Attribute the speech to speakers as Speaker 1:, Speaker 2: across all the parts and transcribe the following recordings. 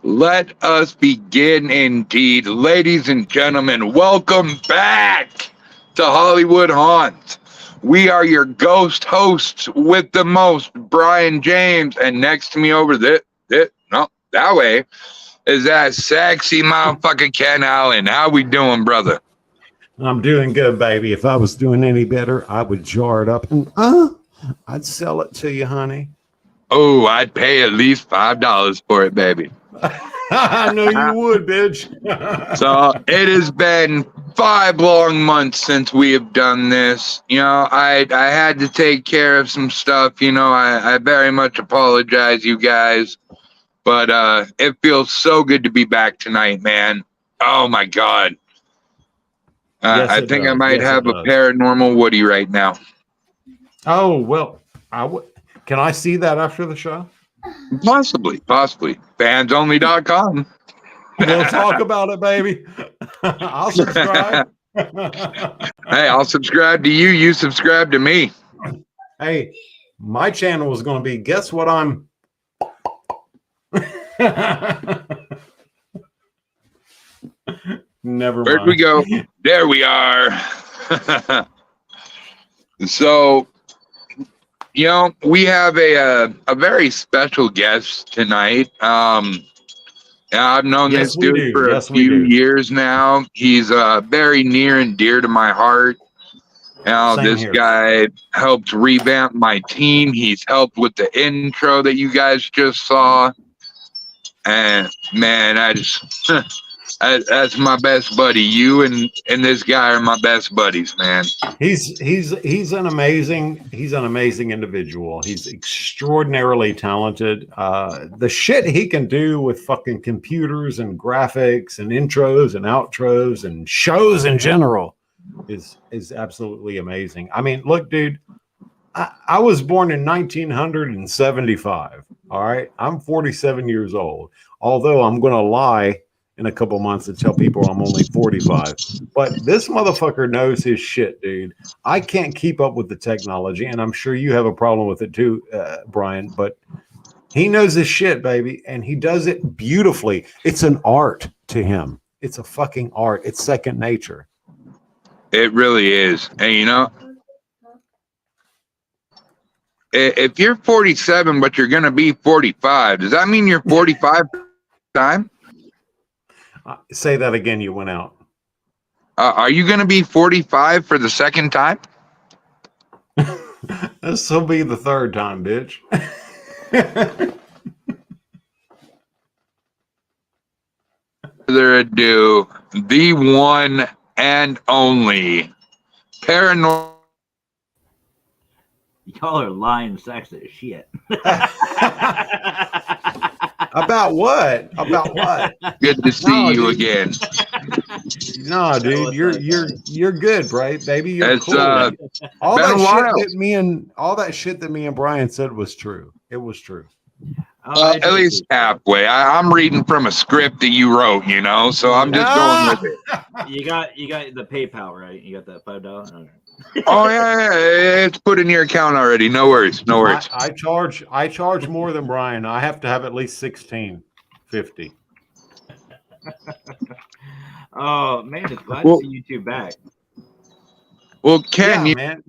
Speaker 1: Let us begin indeed. Ladies and gentlemen, welcome back to Hollywood Hauntz. We are your ghost hosts with the most, Brian James, and next to me over that way is that sexy motherfucker Ken Allen. How we doing, brother?
Speaker 2: I'm doing good, baby. If I was doing any better, I would jar it up and I'd sell it to you, honey.
Speaker 1: Oh, I'd pay at least $5 for it, baby.
Speaker 2: I know you would, bitch.
Speaker 1: So it has been 5 long months since we have done this. You know, I had to take care of some stuff. You know, I very much apologize, you guys. But it feels so good to be back tonight, man. Oh, my God.
Speaker 2: Yes,
Speaker 1: I think I might have a paranormal Woody right now.
Speaker 2: Oh, well, can I see that after the show?
Speaker 1: Possibly. Fansonly.com.
Speaker 2: We'll talk about it, baby. I'll subscribe.
Speaker 1: Hey, I'll subscribe to you. You subscribe to me.
Speaker 2: Hey, my channel is going to be, guess what I'm... Never mind.
Speaker 1: Where'd we go? There we are. So, you know, we have a very special guest tonight. I've known this dude for a few years now. He's very near and dear to my heart. Now, this guy helped revamp my team. He's helped with the intro that you guys just saw. And man, that's my best buddy. You and this guy are my best buddies, man.
Speaker 2: He's an amazing individual. He's extraordinarily talented. The shit he can do with fucking computers and graphics and intros and outros and shows in general is absolutely amazing. I mean, look, dude, I was born in 1975. All right, I'm 47 years old. Although I'm going to lie in a couple months and tell people I'm only 45. But this motherfucker knows his shit, dude. I can't keep up with the technology, and I'm sure you have a problem with it too, Brian, but he knows his shit, baby, and he does it beautifully. It's an art to him. It's a fucking art. It's second nature.
Speaker 1: It really is. And you know, if you're 47, but you're going to be 45, does that mean you're 45 time?
Speaker 2: Say that again. You went out.
Speaker 1: Are you going to be 45 for the second time?
Speaker 2: This will be the third time, bitch.
Speaker 1: Further ado, the one and only paranormal.
Speaker 3: Y'all are lying sacks of shit.
Speaker 2: About what? About what?
Speaker 1: Good to see you again.
Speaker 2: No, dude, you're good, right, baby? You're
Speaker 1: It's
Speaker 2: cool. All
Speaker 1: been
Speaker 2: that
Speaker 1: a
Speaker 2: shit
Speaker 1: while.
Speaker 2: that me and Brian said was true. It was true.
Speaker 1: At least halfway. I'm reading from a script that you wrote, you know, so I'm just going with it.
Speaker 3: You got the PayPal, right? You got that $5.
Speaker 1: Oh yeah, it's put in your account already. No worries, no worries.
Speaker 2: I charge more than Brian. I have to have at least $16.50.
Speaker 3: Oh man, it's glad to see you two back.
Speaker 1: Well, Ken,
Speaker 2: man.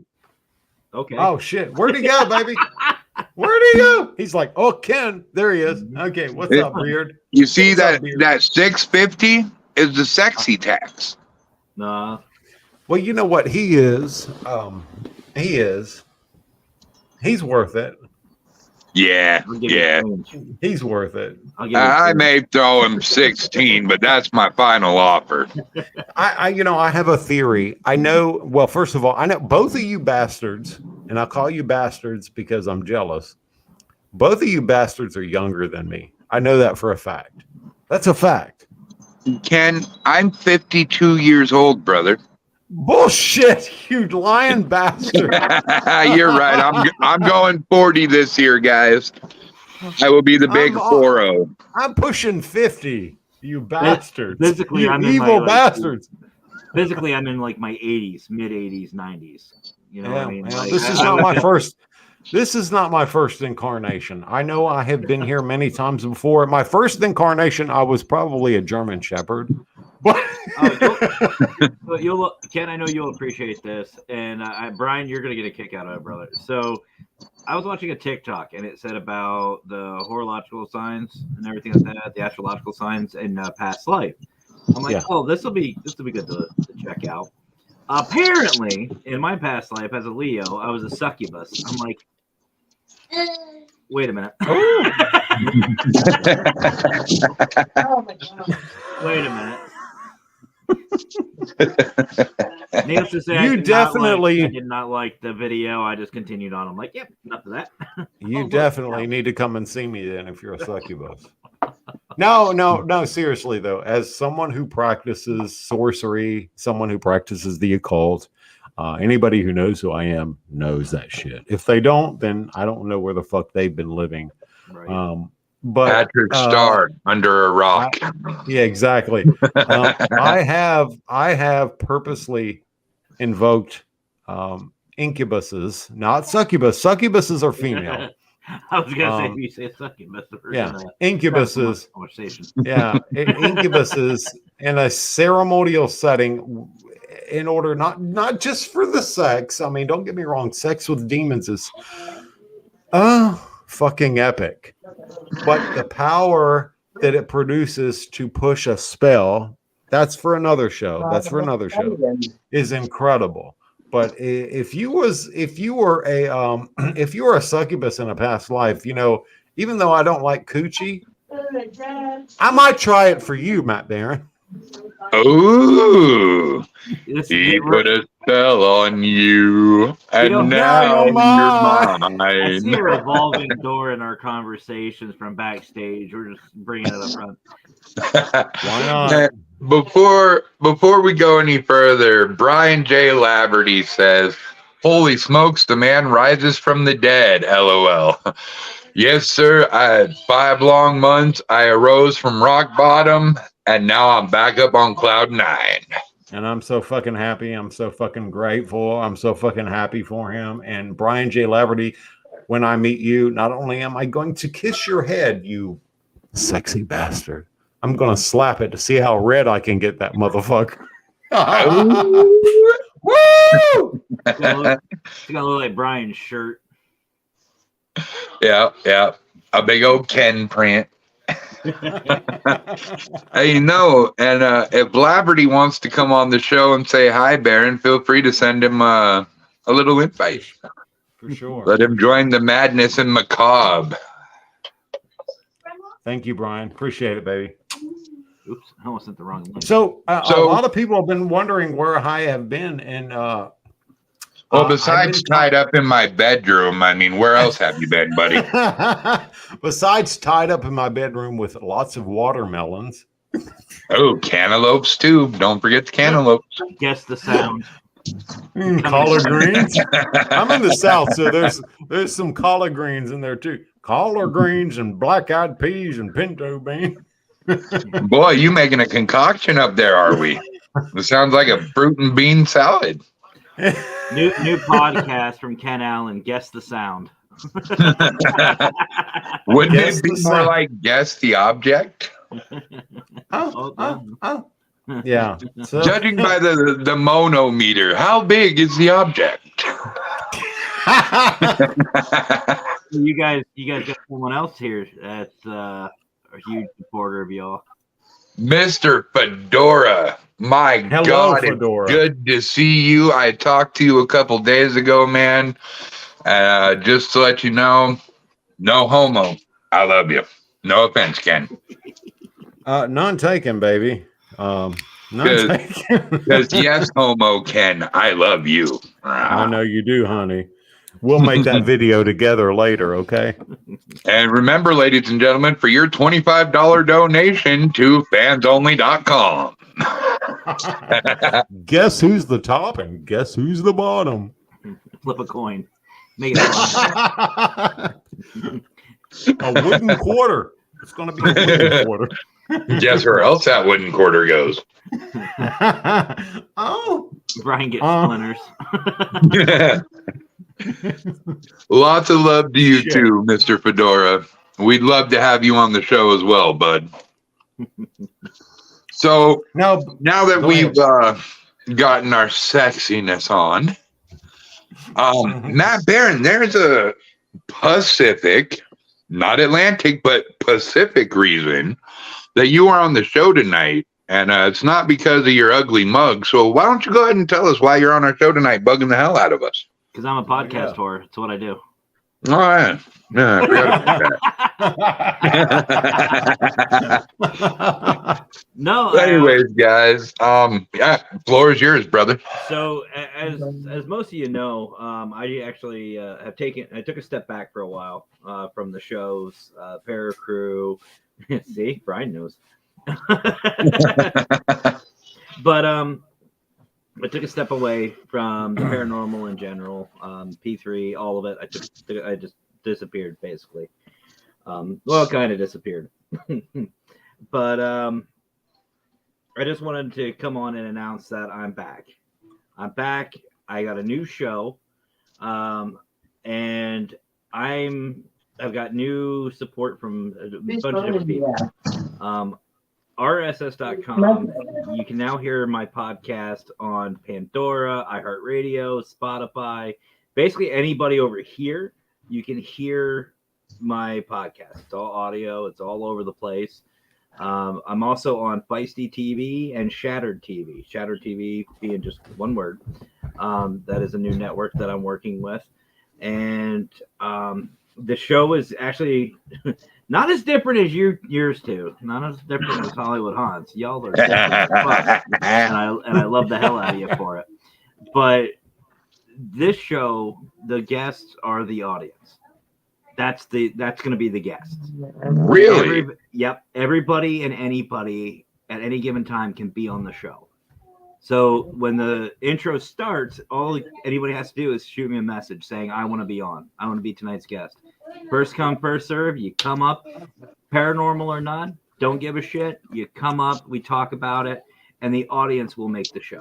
Speaker 3: Okay.
Speaker 2: Oh shit, where'd he go, baby? Where'd he go? He's like, oh, Ken, there he is. Okay, what's up, Beard?
Speaker 1: You see that 650 is the sexy tax.
Speaker 3: Nah.
Speaker 2: Well, you know what he is. He's worth it.
Speaker 1: Yeah.
Speaker 2: He's worth it.
Speaker 1: I may throw him 16, but that's my final offer.
Speaker 2: I have a theory. I know. Well, first of all, I know both of you bastards, and I'll call you bastards because I'm jealous. Both of you bastards are younger than me. I know that for a fact. That's a fact.
Speaker 1: Ken, I'm 52 years old, brother.
Speaker 2: Bullshit, you lying bastard.
Speaker 1: You're right. I'm going 40 this year, guys. I will be the big 40.
Speaker 2: I'm pushing 50, you bastards.
Speaker 3: Physically,
Speaker 2: you
Speaker 3: I'm
Speaker 2: evil bastards.
Speaker 3: Physically, I'm in like my 80s, mid 80s, 90s. You know what I mean? Like,
Speaker 2: this is not my first. This is not my first incarnation. I know I have been here many times before. My first incarnation, I was probably a German Shepherd.
Speaker 3: Ken, I know you'll appreciate this, and Brian, you're gonna get a kick out of it, brother. So, I was watching a TikTok, and it said about the horological signs and everything like that, the astrological signs in past life. I'm like, this will be good to check out. Apparently, in my past life as a Leo, I was a succubus. I'm like, wait a minute.
Speaker 4: Oh my God.
Speaker 3: Wait a minute. Needless to say,
Speaker 2: you
Speaker 3: I did not like the video. I just continued on. I'm like, yep, enough of that.
Speaker 2: You definitely need to come and see me then if you're a succubus. No, seriously though, as someone who practices sorcery, someone who practices the occult, anybody who knows who I am knows that shit. If they don't, then I don't know where the fuck they've been living.
Speaker 3: Right.
Speaker 1: But Patrick Starr under a rock.
Speaker 2: Yeah, exactly. I have purposely invoked incubuses, not succubus. Succubuses are female.
Speaker 3: I was gonna say if you say succubus.
Speaker 2: Incubuses. Yeah, incubuses in a ceremonial setting, in order not just for the sex. I mean, don't get me wrong. Sex with demons is fucking epic, but the power that it produces to push a spell, that's for another show. Is incredible. But if you were a succubus in a past life, even though I don't like coochie, I might try it for you, Matt Barron.
Speaker 1: Ooh, he put a spell on you, and now you're mine.
Speaker 3: I see a revolving door in our conversations from backstage. We're just bringing it up front.
Speaker 2: Why not?
Speaker 1: Before we go any further, Brian J. Laverty says, "Holy smokes, the man rises from the dead." LOL. Yes, sir. I had 5 long months. I arose from rock bottom, and now I'm back up on cloud 9.
Speaker 2: And I'm so fucking happy. I'm so fucking grateful. I'm so fucking happy for him. And Brian J. Laverty, when I meet you, not only am I going to kiss your head, you sexy bastard, I'm going to slap it to see how red I can get that motherfucker. Woo!
Speaker 3: It's gonna look like Brian's shirt.
Speaker 1: Yeah. A big old Ken print. Hey, and if Laverty wants to come on the show and say hi, Baron, feel free to send him a little invite.
Speaker 2: For sure.
Speaker 1: Let him join the madness and macabre.
Speaker 2: Thank you, Brian. Appreciate it, baby.
Speaker 3: Oops, I almost sent the wrong link.
Speaker 2: So a lot of people have been wondering where I have been, and
Speaker 1: besides tied up in my bedroom, I mean, where else have you been, buddy?
Speaker 2: Besides tied up in my bedroom with lots of watermelons.
Speaker 1: Oh, cantaloupes too. Don't forget the cantaloupes.
Speaker 3: Guess the sound.
Speaker 2: Collard greens. I'm in the South, so there's some collard greens in there too. Collard greens and black-eyed peas and pinto beans.
Speaker 1: Boy, you making a concoction up there, are we? It sounds like a fruit and bean salad.
Speaker 3: New podcast from Ken Allen. Guess the sound.
Speaker 1: Wouldn't it be more like guess the object?
Speaker 2: Yeah. So.
Speaker 1: Judging by the monometer, how big is the object?
Speaker 3: You guys got someone else here that's a huge supporter of y'all.
Speaker 1: Mr. Fedora. My
Speaker 2: Hello,
Speaker 1: God,
Speaker 2: Fedora.
Speaker 1: It's good to see you. I talked to you a couple days ago, man. Just to let you know, no homo. I love you. No offense, Ken.
Speaker 2: None taken, baby. None taken.
Speaker 1: Because yes, homo, Ken, I love you.
Speaker 2: I know you do, honey. We'll make that video together later, okay?
Speaker 1: And remember, ladies and gentlemen, for your $25 donation to fansonly.com.
Speaker 2: Guess who's the top and guess who's the bottom?
Speaker 3: Flip a coin. Make it
Speaker 2: a wooden quarter. It's going to be a wooden quarter.
Speaker 1: Guess where else that wooden quarter goes?
Speaker 2: Oh.
Speaker 3: Brian gets splinters.
Speaker 1: Lots of love to you too, Mr. Fedora. We'd love to have you on the show as well, bud. So now that we've gotten our sexiness on, Matt Barron, there's a Pacific, not Atlantic, but Pacific reason that you are on the show tonight. And it's not because of your ugly mug. So why don't you go ahead and tell us why you're on our show tonight, bugging the hell out of us?
Speaker 3: Because I'm a podcast whore. That's what I do.
Speaker 1: All right. Yeah, I forgot about that.
Speaker 3: No.
Speaker 1: Anyways, guys, yeah, floor is yours, brother.
Speaker 3: So as most of you know, I actually I took a step back for a while from the shows, Paracrew. See, Brian knows. But I took a step away from the paranormal in general, P3, all of it. I just disappeared basically. Well, kind of disappeared. But I just wanted to come on and announce that I'm back. I'm back. I got a new show, and I've got new support from a bunch of different people. RSS.com. You can now hear my podcast on Pandora, iHeartRadio, Spotify. Basically, anybody over here, you can hear my podcast. It's all audio. It's all over the place. I'm also on Feisty TV and Shattered TV. Shattered TV being just one word. That is a new network that I'm working with. And the show is actually not as different as yours two. Not as different as Hollywood Hauntz. Y'all are different as fuck. And I love the hell out of you for it. But this show, the guests are the audience. That's going to be the guests.
Speaker 1: Really?
Speaker 3: Yep. Everybody and anybody at any given time can be on the show. So when the intro starts, all anybody has to do is shoot me a message saying, I want to be on. I want to be tonight's guest. First come, first serve. You come up, paranormal or not, don't give a shit. You come up, we talk about it, and the audience will make the show.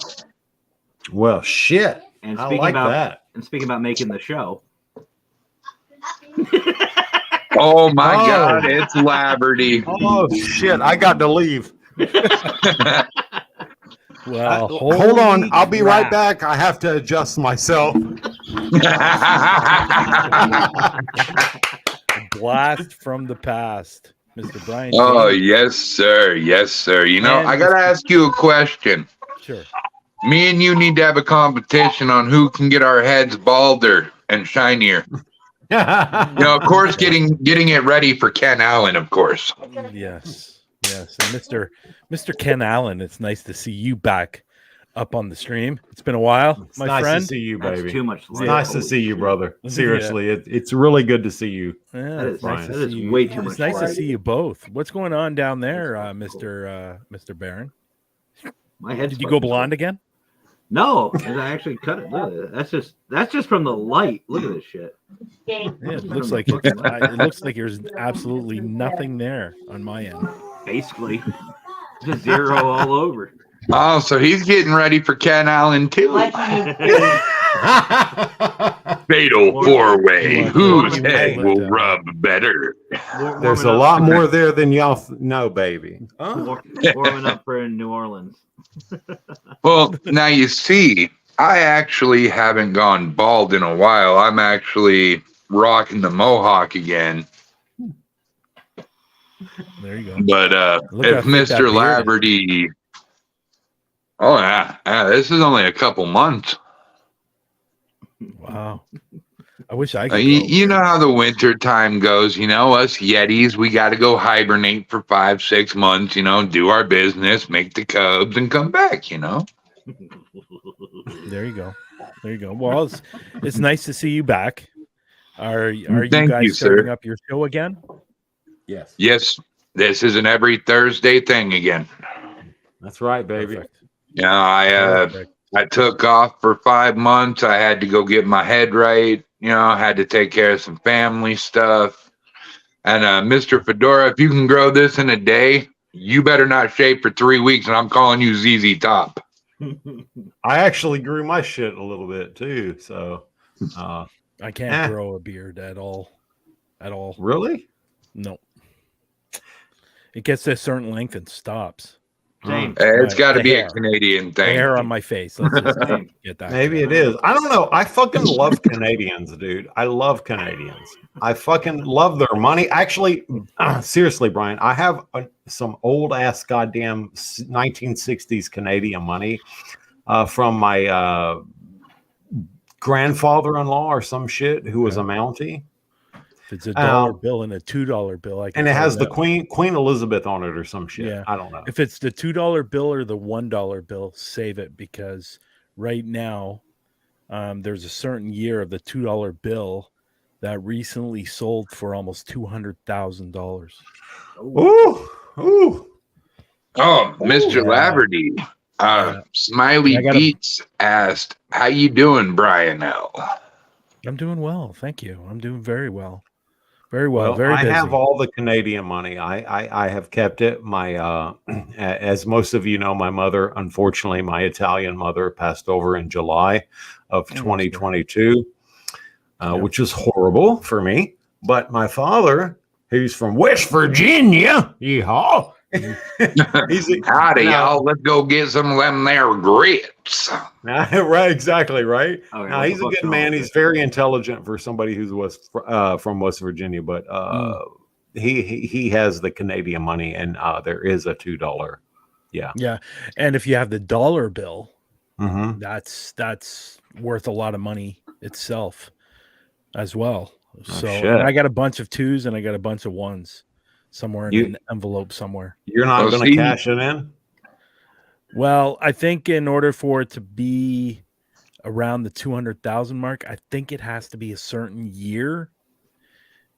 Speaker 2: Well, shit.
Speaker 3: And
Speaker 2: I like that.
Speaker 3: And speaking about making the show.
Speaker 1: Oh my God, it's Laverty.
Speaker 2: Oh shit, I got to leave.
Speaker 5: Well,
Speaker 2: hold on, I'll be right back. I have to adjust myself.
Speaker 5: Blast from the past, Mr. Brian.
Speaker 1: Oh, yes, sir. Yes, sir. You know, I got to ask you a question.
Speaker 5: Sure.
Speaker 1: Me and you need to have a competition on who can get our heads balder and shinier. You know, of course, getting it ready for Ken Allen, of course.
Speaker 5: Yes. And Mr. Ken Allen, it's nice to see you back up on the stream. It's been a while,
Speaker 2: It's
Speaker 5: my
Speaker 2: nice
Speaker 5: friend.
Speaker 2: to see you,
Speaker 3: That's
Speaker 2: baby.
Speaker 3: too much
Speaker 2: It's
Speaker 3: light.
Speaker 2: nice to
Speaker 3: Holy
Speaker 2: see you,
Speaker 3: shit.
Speaker 2: brother. Seriously, it's really good to see you.
Speaker 5: Yeah,
Speaker 3: That is
Speaker 5: it's nice to
Speaker 3: that is
Speaker 5: see you.
Speaker 3: way too
Speaker 5: It's
Speaker 3: much
Speaker 5: nice to
Speaker 3: light.
Speaker 5: see you both. What's going on down there,
Speaker 3: That's
Speaker 5: Mr. Barron?
Speaker 3: My head's
Speaker 5: Did you go
Speaker 3: fucking
Speaker 5: blonde again?
Speaker 3: No, I actually cut it. Look at it. That's just from the light. Look at this shit.
Speaker 5: Yeah, it looks like it looks like there's absolutely nothing there on my end.
Speaker 3: Basically, just zero all over.
Speaker 1: Oh, so he's getting ready for Ken Allen too. Fatal four-way. Whose head will rub better?
Speaker 2: There's a lot more there than y'all know, baby.
Speaker 3: Warming up for New Orleans.
Speaker 1: Well, now you see, I actually haven't gone bald in a while. I'm actually rocking the mohawk again.
Speaker 5: There you go.
Speaker 1: But if Mr. Laverty, oh yeah, this is only a couple months.
Speaker 5: Wow. I wish I could.
Speaker 1: You know how the winter time goes. You know, us Yetis, we got to go hibernate for 5-6 months. You know, do our business, make the cubs, and come back. You know.
Speaker 5: There you go. There you go. Well, it's nice to see you back. Are you
Speaker 1: Thank
Speaker 5: guys
Speaker 1: you,
Speaker 5: starting
Speaker 1: sir.
Speaker 5: up your show again?
Speaker 2: Yes.
Speaker 1: Yes, this is an every Thursday thing again.
Speaker 2: That's right, baby.
Speaker 5: Perfect.
Speaker 1: Yeah, I took off for 5 months. I had to go get my head right. You know, I had to take care of some family stuff. And Mr. Fedora, if you can grow this in a day, you better not shave for 3 weeks, and I'm calling you ZZ Top.
Speaker 2: I actually grew my shit a little bit too. So
Speaker 5: I can't grow a beard at all.
Speaker 2: Really?
Speaker 5: No. It gets to a certain length and stops.
Speaker 3: Same.
Speaker 1: It's got to be
Speaker 5: hair.
Speaker 1: a Canadian thing.
Speaker 5: Hair on my face. Let's just get that.
Speaker 2: Maybe it is. I don't know. I fucking love Canadians, dude. I love Canadians. I fucking love their money. Actually, seriously, Brian, I have some old ass goddamn 1960s Canadian money from my grandfather-in-law or some shit who was a Mountie.
Speaker 5: If it's a dollar bill and a $2 bill,
Speaker 2: and it has the Queen Elizabeth on it or some shit.
Speaker 5: Yeah.
Speaker 2: I don't know.
Speaker 5: If it's the $2 bill or the $1 bill, save it, because right now there's a certain year of the $2 bill that recently sold for almost $200,000.
Speaker 2: Ooh.
Speaker 1: Oh, Mr. Laverty. Smiley Beats asked, "How you doing, Brian L?"
Speaker 5: I'm doing well, thank you. I'm doing very well. Very well. Very busy.
Speaker 2: I have all the Canadian money. I have kept it. My as most of you know, my mother, unfortunately, my Italian mother passed over in July of 2022, which is horrible for me. But my father, who's from West Virginia, yeehaw.
Speaker 1: Howdy, y'all. Let's go get some of them there grits.
Speaker 2: Right, exactly, right.
Speaker 3: Okay,
Speaker 2: now, he's a good man. He's very intelligent for somebody who's from West Virginia, but he has the Canadian money, and there is a $2.
Speaker 5: Yeah, and if you have the dollar bill,
Speaker 2: mm-hmm.
Speaker 5: that's worth a lot of money itself as well. So and I got a bunch of 2s and I got a bunch of 1s. Somewhere in an envelope somewhere.
Speaker 2: You're not going to cash it in?
Speaker 5: Well, I think in order for it to be around the 200,000 mark, I think it has to be a certain year.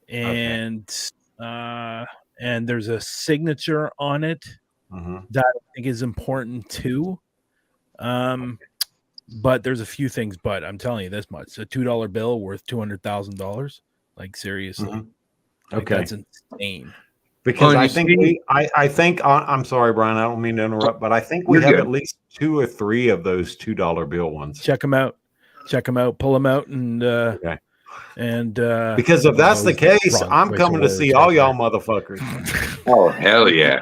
Speaker 5: And and there's a signature on it that I think is important too. But there's a few things, but I'm telling you this much. A $2 bill worth $200,000. Like seriously. Like, that's insane.
Speaker 2: Because I think I'm sorry, Brian. I don't mean to interrupt, but I think we have at least 2 or 3 of those $2 bill ones.
Speaker 5: Check them out. Pull them out, and
Speaker 2: because if that's the case, I'm coming to see all y'all motherfuckers.
Speaker 1: Oh hell yeah!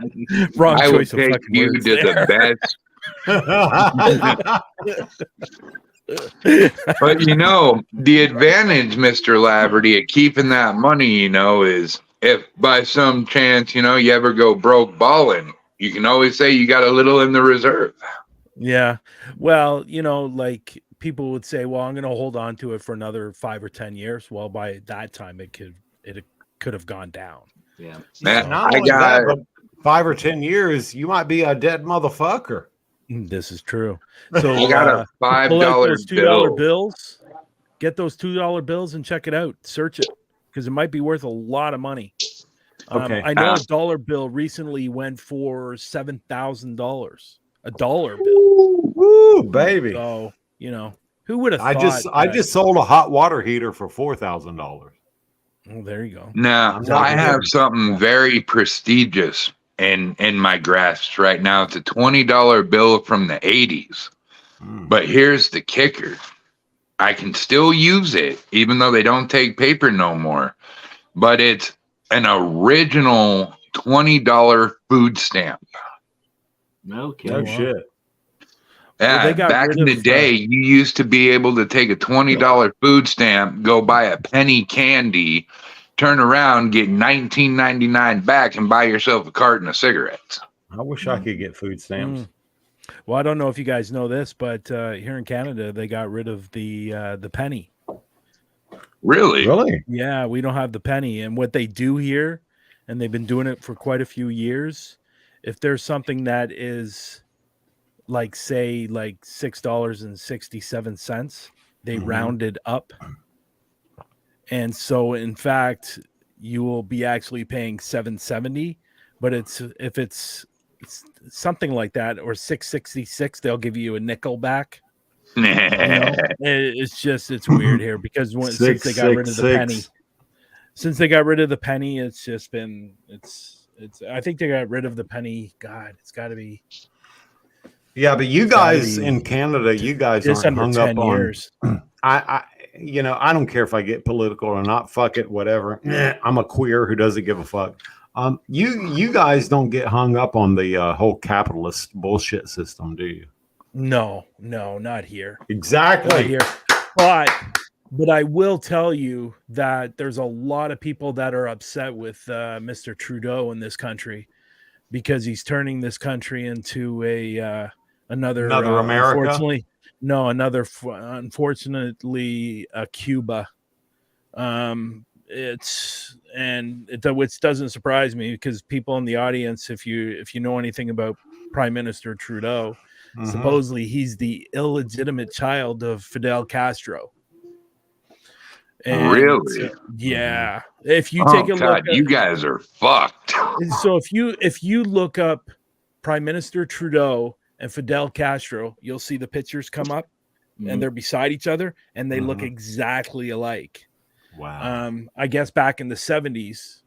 Speaker 5: Wrong
Speaker 1: I
Speaker 5: choice
Speaker 1: will
Speaker 5: of
Speaker 1: take
Speaker 5: fucking
Speaker 1: you
Speaker 5: words
Speaker 1: to
Speaker 5: there.
Speaker 1: the best. But you know, the advantage, Mr. Laverty, of keeping that money, you know, is if by some chance, you know, you ever go broke balling, you can always say you got a little in the reserve.
Speaker 5: Yeah. Well, you know, like people would say, well, I'm going to hold on to it for another 5 or 10 years. Well, by that time it could have gone down.
Speaker 3: Yeah.
Speaker 1: Man,
Speaker 2: not only that, but 5 or 10 years, you might be a dead motherfucker.
Speaker 5: This is true. So
Speaker 1: I got a $5
Speaker 5: pull out those $2
Speaker 1: bill.
Speaker 5: bills. Get those $2 bills and check it out. Search it because it might be worth a lot of money.
Speaker 2: Okay.
Speaker 5: I know a dollar bill recently went for $7,000. A dollar bill.
Speaker 2: Woo, baby.
Speaker 5: So, who would have thought?
Speaker 2: I just sold a hot water heater for $4,000.
Speaker 5: Oh, there you go.
Speaker 1: Now, I have something very prestigious in my grasp right now. It's a $20 bill from the 80s. But here's the kicker. I can still use it, even though they don't take paper no more. But it's an original $20 food stamp.
Speaker 3: Okay.
Speaker 2: No shit.
Speaker 1: Yeah, back in the day, you used to be able to take a $20 food stamp, go buy a penny candy, turn around, get $19.99 back, and buy yourself a carton of cigarettes.
Speaker 2: I wish I could get food stamps.
Speaker 5: Well, I don't know if you guys know this, but here in Canada, they got rid of the penny.
Speaker 1: Really?
Speaker 2: Really?
Speaker 5: Yeah, we don't have the penny. And what they do here, and they've been doing it for quite a few years, if there's something that is like, say, like $6.67, they round it up. And so, in fact, you will be actually paying $7.70, but if it's something like that, or $6.66, they'll give you a nickel back. It's weird here because since they got rid of the penny, it's just been I think they got rid of the penny. God, it's got to be.
Speaker 2: Yeah, but you guys in Canada, you guys aren't hung up on. Years. I don't care if I get political or not. Fuck it, whatever. I'm a queer who doesn't give a fuck. You guys don't get hung up on the whole capitalist bullshit system, do you?
Speaker 5: No, not here.
Speaker 2: Exactly.
Speaker 5: Not here. But I will tell you that there's a lot of people that are upset with Mr. Trudeau in this country because he's turning this country into another America. Unfortunately, Cuba. Which doesn't surprise me because people in the audience, if you know anything about Prime Minister Trudeau, supposedly he's the illegitimate child of Fidel Castro. And
Speaker 1: really?
Speaker 5: Yeah. If you take a look,
Speaker 1: you guys are fucked.
Speaker 5: So if you look up Prime Minister Trudeau and Fidel Castro, you'll see the pictures come up, and they're beside each other, and they look exactly alike.
Speaker 2: Wow.
Speaker 5: I guess back in the 70s,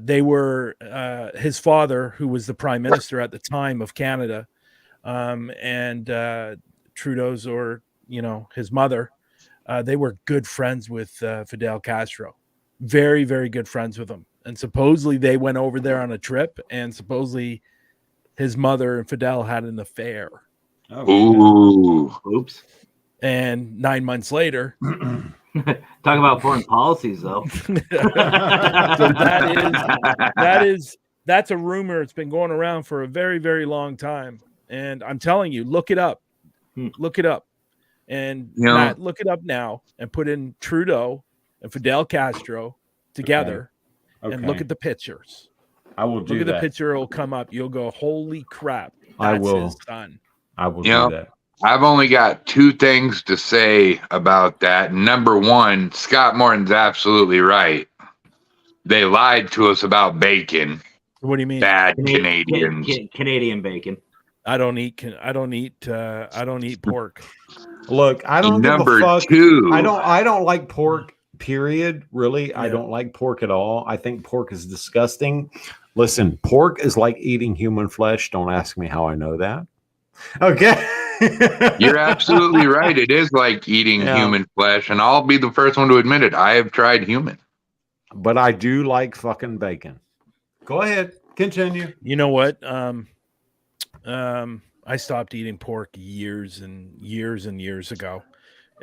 Speaker 5: they were his father, who was the prime minister at the time of Canada, and Trudeau's, or his mother, they were good friends with Fidel Castro, very, very good friends with him. And supposedly they went over there on a trip, and supposedly his mother and Fidel had an affair.
Speaker 1: Ooh.
Speaker 3: Oops.
Speaker 5: And 9 months later,
Speaker 3: talk about foreign policies, though.
Speaker 5: So that's a rumor. It's been going around for a very, very long time. And I'm telling you, look it up. Look it up. And Matt, look it up now and put in Trudeau and Fidel Castro together and look at the pictures.
Speaker 2: I will do that.
Speaker 5: Look at the picture. It'll come up. You'll go, holy crap.
Speaker 2: I will.
Speaker 5: His son.
Speaker 2: I will do that.
Speaker 1: I've only got two things to say about that. Number one, Scott Morton's absolutely right. They lied to us about bacon.
Speaker 5: What do you mean?
Speaker 1: Bad Canadians.
Speaker 3: Canadian bacon.
Speaker 5: I don't eat pork.
Speaker 2: Look, I don't give a fuck.
Speaker 1: Two.
Speaker 2: I don't like pork, period. Really. Yeah. I don't like pork at all. I think pork is disgusting. Listen, pork is like eating human flesh. Don't ask me how I know that. Okay.
Speaker 1: You're absolutely right. It is like eating human flesh, and I'll be the first one to admit it. I have tried human.
Speaker 2: But I do like fucking bacon. Go ahead. Continue.
Speaker 5: You know what? I stopped eating pork years and years ago,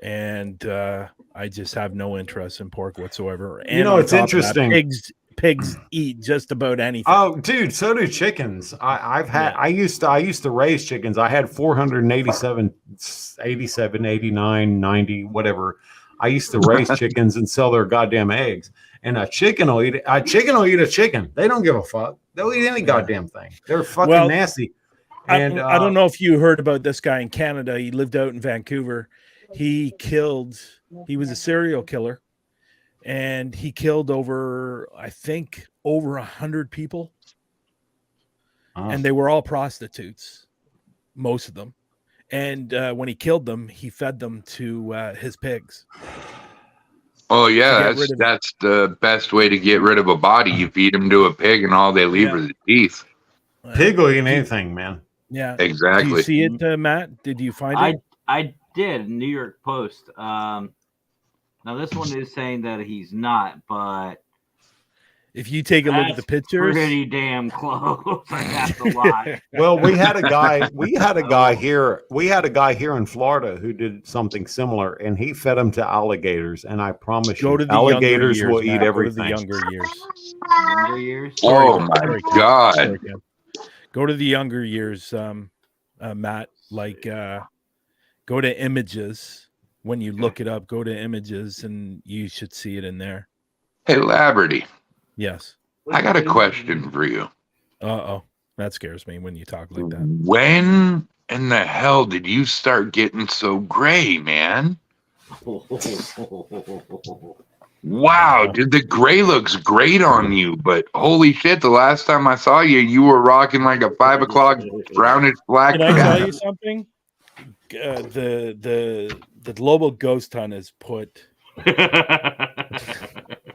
Speaker 5: and I just have no interest in pork whatsoever. And
Speaker 2: it's interesting.
Speaker 5: That, pigs eat just about anything.
Speaker 2: Oh, dude, so do chickens. I used to raise chickens. I had 487, 87, 89, 90, whatever. I used to raise chickens and sell their goddamn eggs. And a chicken will eat a chicken. They don't give a fuck. They'll eat any goddamn thing. They're fucking nasty. And
Speaker 5: I don't know if you heard about this guy in Canada. He lived out in Vancouver. He was a serial killer, and he killed over 100 people. And they were all prostitutes, most of them. And when he killed them, he fed them to his pigs.
Speaker 1: Oh yeah, that's the best way to get rid of a body. You feed them to a pig, and all they leave are the teeth.
Speaker 2: Pig will eat anything, man.
Speaker 5: Yeah,
Speaker 1: exactly.
Speaker 5: Do you see it, Matt? Did you find it?
Speaker 3: I did. New York Post. Now this one is saying that he's not, but
Speaker 5: if you take a look at the pictures,
Speaker 3: pretty damn close. That's a lot.
Speaker 2: Well, we had a guy here in Florida who did something similar, and he fed them to alligators. And I promise you, alligators will eat everything.
Speaker 5: Go to the younger years.
Speaker 3: Younger years.
Speaker 1: Oh my God.
Speaker 5: Go to the younger years, Matt. Go to images. When you look it up, go to images, and you should see it in there.
Speaker 1: Hey, Laverty.
Speaker 5: Yes.
Speaker 1: I got a question for you.
Speaker 5: Uh-oh. That scares me when you talk like that.
Speaker 1: When in the hell did you start getting so gray, man? Wow, dude, the gray looks great on you, but holy shit, the last time I saw you, you were rocking like a 5 o'clock brownish black.
Speaker 5: Can I tell you something? The global ghost hunt has put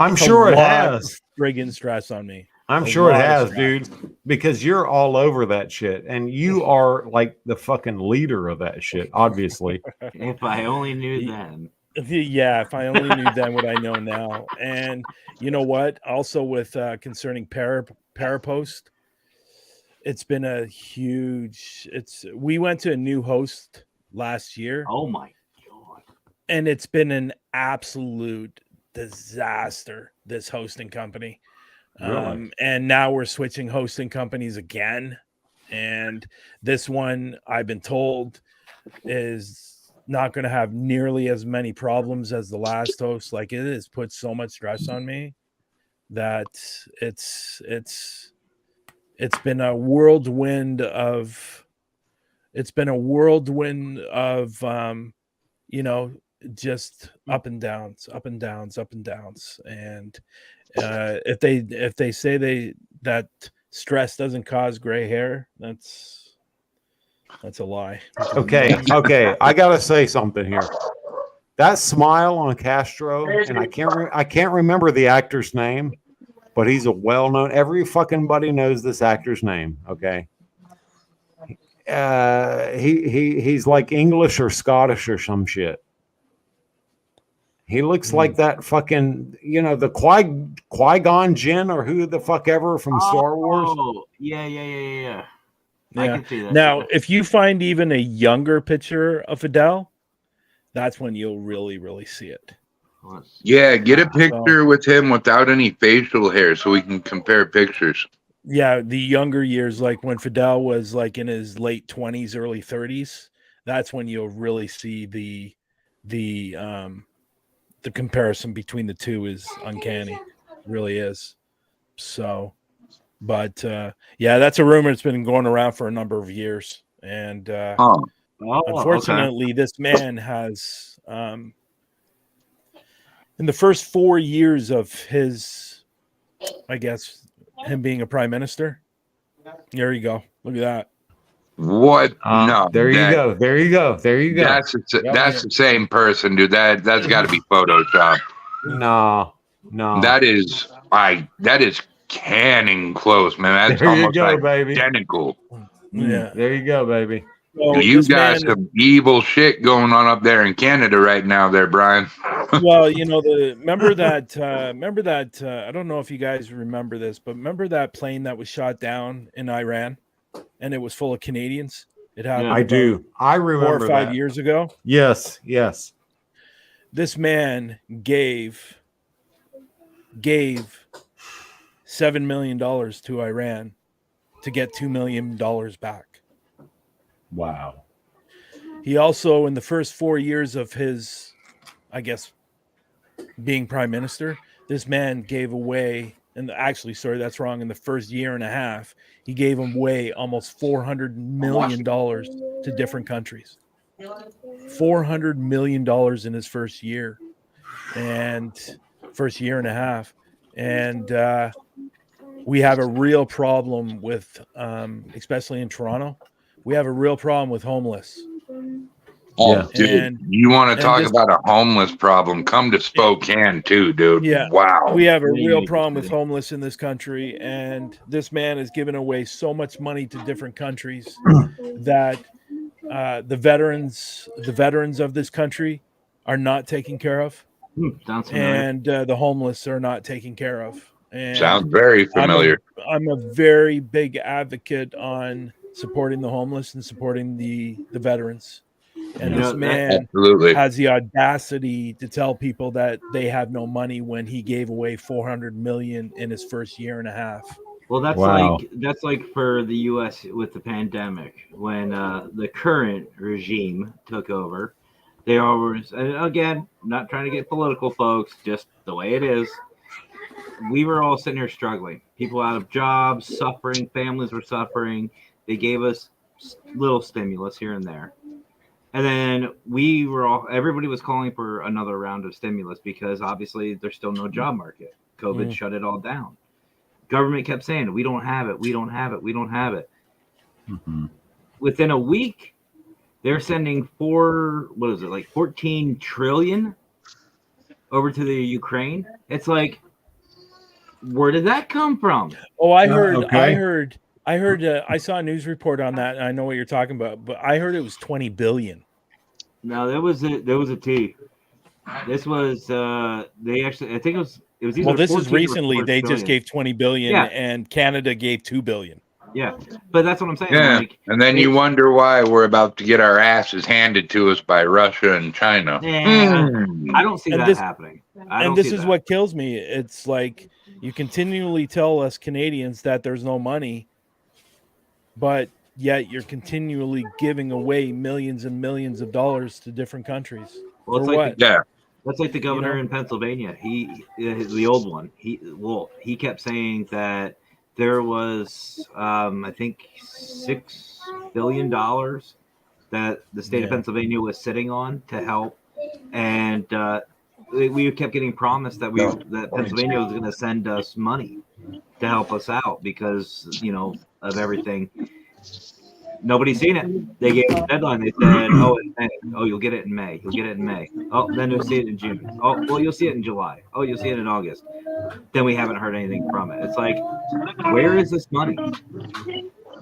Speaker 2: I'm sure it has
Speaker 5: friggin' stress on me.
Speaker 2: I'm sure it has, dude, because you're all over that shit, and you are like the fucking leader of that shit, obviously.
Speaker 3: If I only knew then.
Speaker 5: Yeah, if I only knew then what I know now. And you know what? Also with concerning Parapost, it's been a huge. We went to a new host last year.
Speaker 3: Oh my God!
Speaker 5: And it's been an absolute disaster. This hosting company.
Speaker 2: Really?
Speaker 5: And now we're switching hosting companies again. And this one, I've been told, is not going to have nearly as many problems as the last host. Like, it has put so much stress on me that it's been a whirlwind of just up and downs. And if they say that stress doesn't cause gray hair, that's a lie.
Speaker 2: Okay. I gotta say something here. That smile on Castro, and I can't remember the actor's name, but he's a well-known. Every fucking buddy knows this actor's name. Okay. He's like English or Scottish or some shit. He looks like that fucking, the Qui-Gon Jinn or who the fuck ever from Star Wars.
Speaker 3: Oh, yeah. I can see that.
Speaker 5: Now, if you find even a younger picture of Fidel, that's when you'll really, really see it.
Speaker 1: Yeah, get a picture with him without any facial hair so we can compare pictures.
Speaker 5: Yeah, the younger years, like when Fidel was like in his late 20s, early 30s, that's when you'll really see the comparison between the two is uncanny. It really is. So, but yeah, that's a rumor that's been going around for a number of years. And unfortunately, this man has, in the first 4 years of his, I guess, him being a prime minister, there you go. Look at that.
Speaker 1: What? No.
Speaker 2: There you go. That's
Speaker 1: the same person, dude. That's got to be photoshopped.
Speaker 2: No.
Speaker 1: That is canning close, man. That's
Speaker 2: there
Speaker 1: almost
Speaker 2: you go,
Speaker 1: identical.
Speaker 2: Baby. Yeah. There you go, baby.
Speaker 1: Well, you got some evil shit going on up there in Canada right now, there, Brian.
Speaker 5: Well, remember that I don't know if you guys remember this, but remember that plane that was shot down in Iran, and it was full of Canadians. It happened.
Speaker 2: I do. I remember
Speaker 5: 4 or 5 years ago.
Speaker 2: Yes.
Speaker 5: This man gave $7 million to Iran to get $2 million back.
Speaker 2: Wow.
Speaker 5: He also, in the first 4 years of his, I guess, being prime minister, this man gave away And actually, sorry, that's wrong. In the first year and a half, he gave away almost $400 million to different countries. $400 million in his first year and a half. And we have a real problem with, especially in Toronto, we have a real problem with homeless.
Speaker 1: Oh,
Speaker 2: Yeah.
Speaker 1: dude, you want to talk about a homeless problem? Come to Spokane too, dude.
Speaker 5: Yeah.
Speaker 1: Wow.
Speaker 5: We have a real problem with homeless in this country, and this man has given away so much money to different countries that the veterans of this country are not taken care of, and the homeless are not taken care of. And
Speaker 1: sounds very familiar.
Speaker 5: I'm a very big advocate on supporting the homeless and supporting the veterans. And this man has the audacity to tell people that they have no money when he gave away $400 million in his first year and a half.
Speaker 3: Well, that's like for the U.S. with the pandemic when the current regime took over. They always, and again, not trying to get political, folks, just the way it is. We were all sitting here struggling. People out of jobs, suffering. Families were suffering. They gave us little stimulus here and there. And then everybody was calling for another round of stimulus because obviously there's still no job market. COVID shut it all down. Government kept saying, we don't have it. We don't have it. We don't have it. Mm-hmm. Within a week, they're sending 14 trillion over to the Ukraine. It's like, where did that come from?
Speaker 5: Oh, I heard, I saw a news report on that, and I know what you're talking about, but I heard it was 20 billion.
Speaker 3: No, there was a T. This was they actually, I think it was either.
Speaker 5: Well, this is recently. They just gave 20 billion, and Canada gave 2 billion.
Speaker 3: Yeah, but that's what I'm saying.
Speaker 1: Yeah, and then you wonder why we're about to get our asses handed to us by Russia and China.
Speaker 3: I don't see that happening.
Speaker 5: And this is what kills me. It's like you continually tell us Canadians that there's no money, but yet you're continually giving away millions and millions of dollars to different countries.
Speaker 3: Well,
Speaker 5: for what?
Speaker 3: That's like the governor in Pennsylvania. The old one. He kept saying that there was, I think, $6 billion that the state of Pennsylvania was sitting on to help, and we kept getting promised that that Pennsylvania was going to send us money to help us out because of everything. Nobody's seen it. They gave a deadline. They said, in May. Oh, you'll get it in May. You'll get it in May. Oh, then you'll see it in June. Oh, well, you'll see it in July. Oh, you'll see it in August. Then we haven't heard anything from it. It's like, where is this money?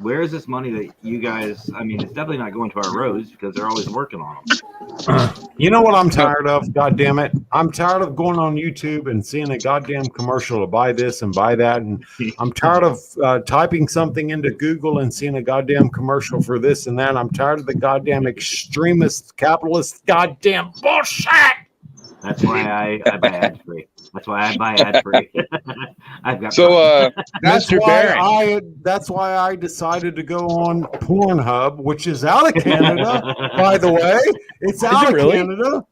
Speaker 3: Where is this money that you guys, I mean, it's definitely not going to our roads because they're always working on them.
Speaker 2: You know what I'm tired of? God damn it. I'm tired of going on YouTube and seeing a goddamn commercial to buy this and buy that. And I'm tired of typing something into Google and seeing a goddamn commercial for this and that. I'm tired of the goddamn extremist capitalist goddamn bullshit.
Speaker 3: That's why I buy ad free. That's why I buy ad free. I've got
Speaker 2: that's why I decided to go on Pornhub, which is out of Canada, by the way. It's out of Canada.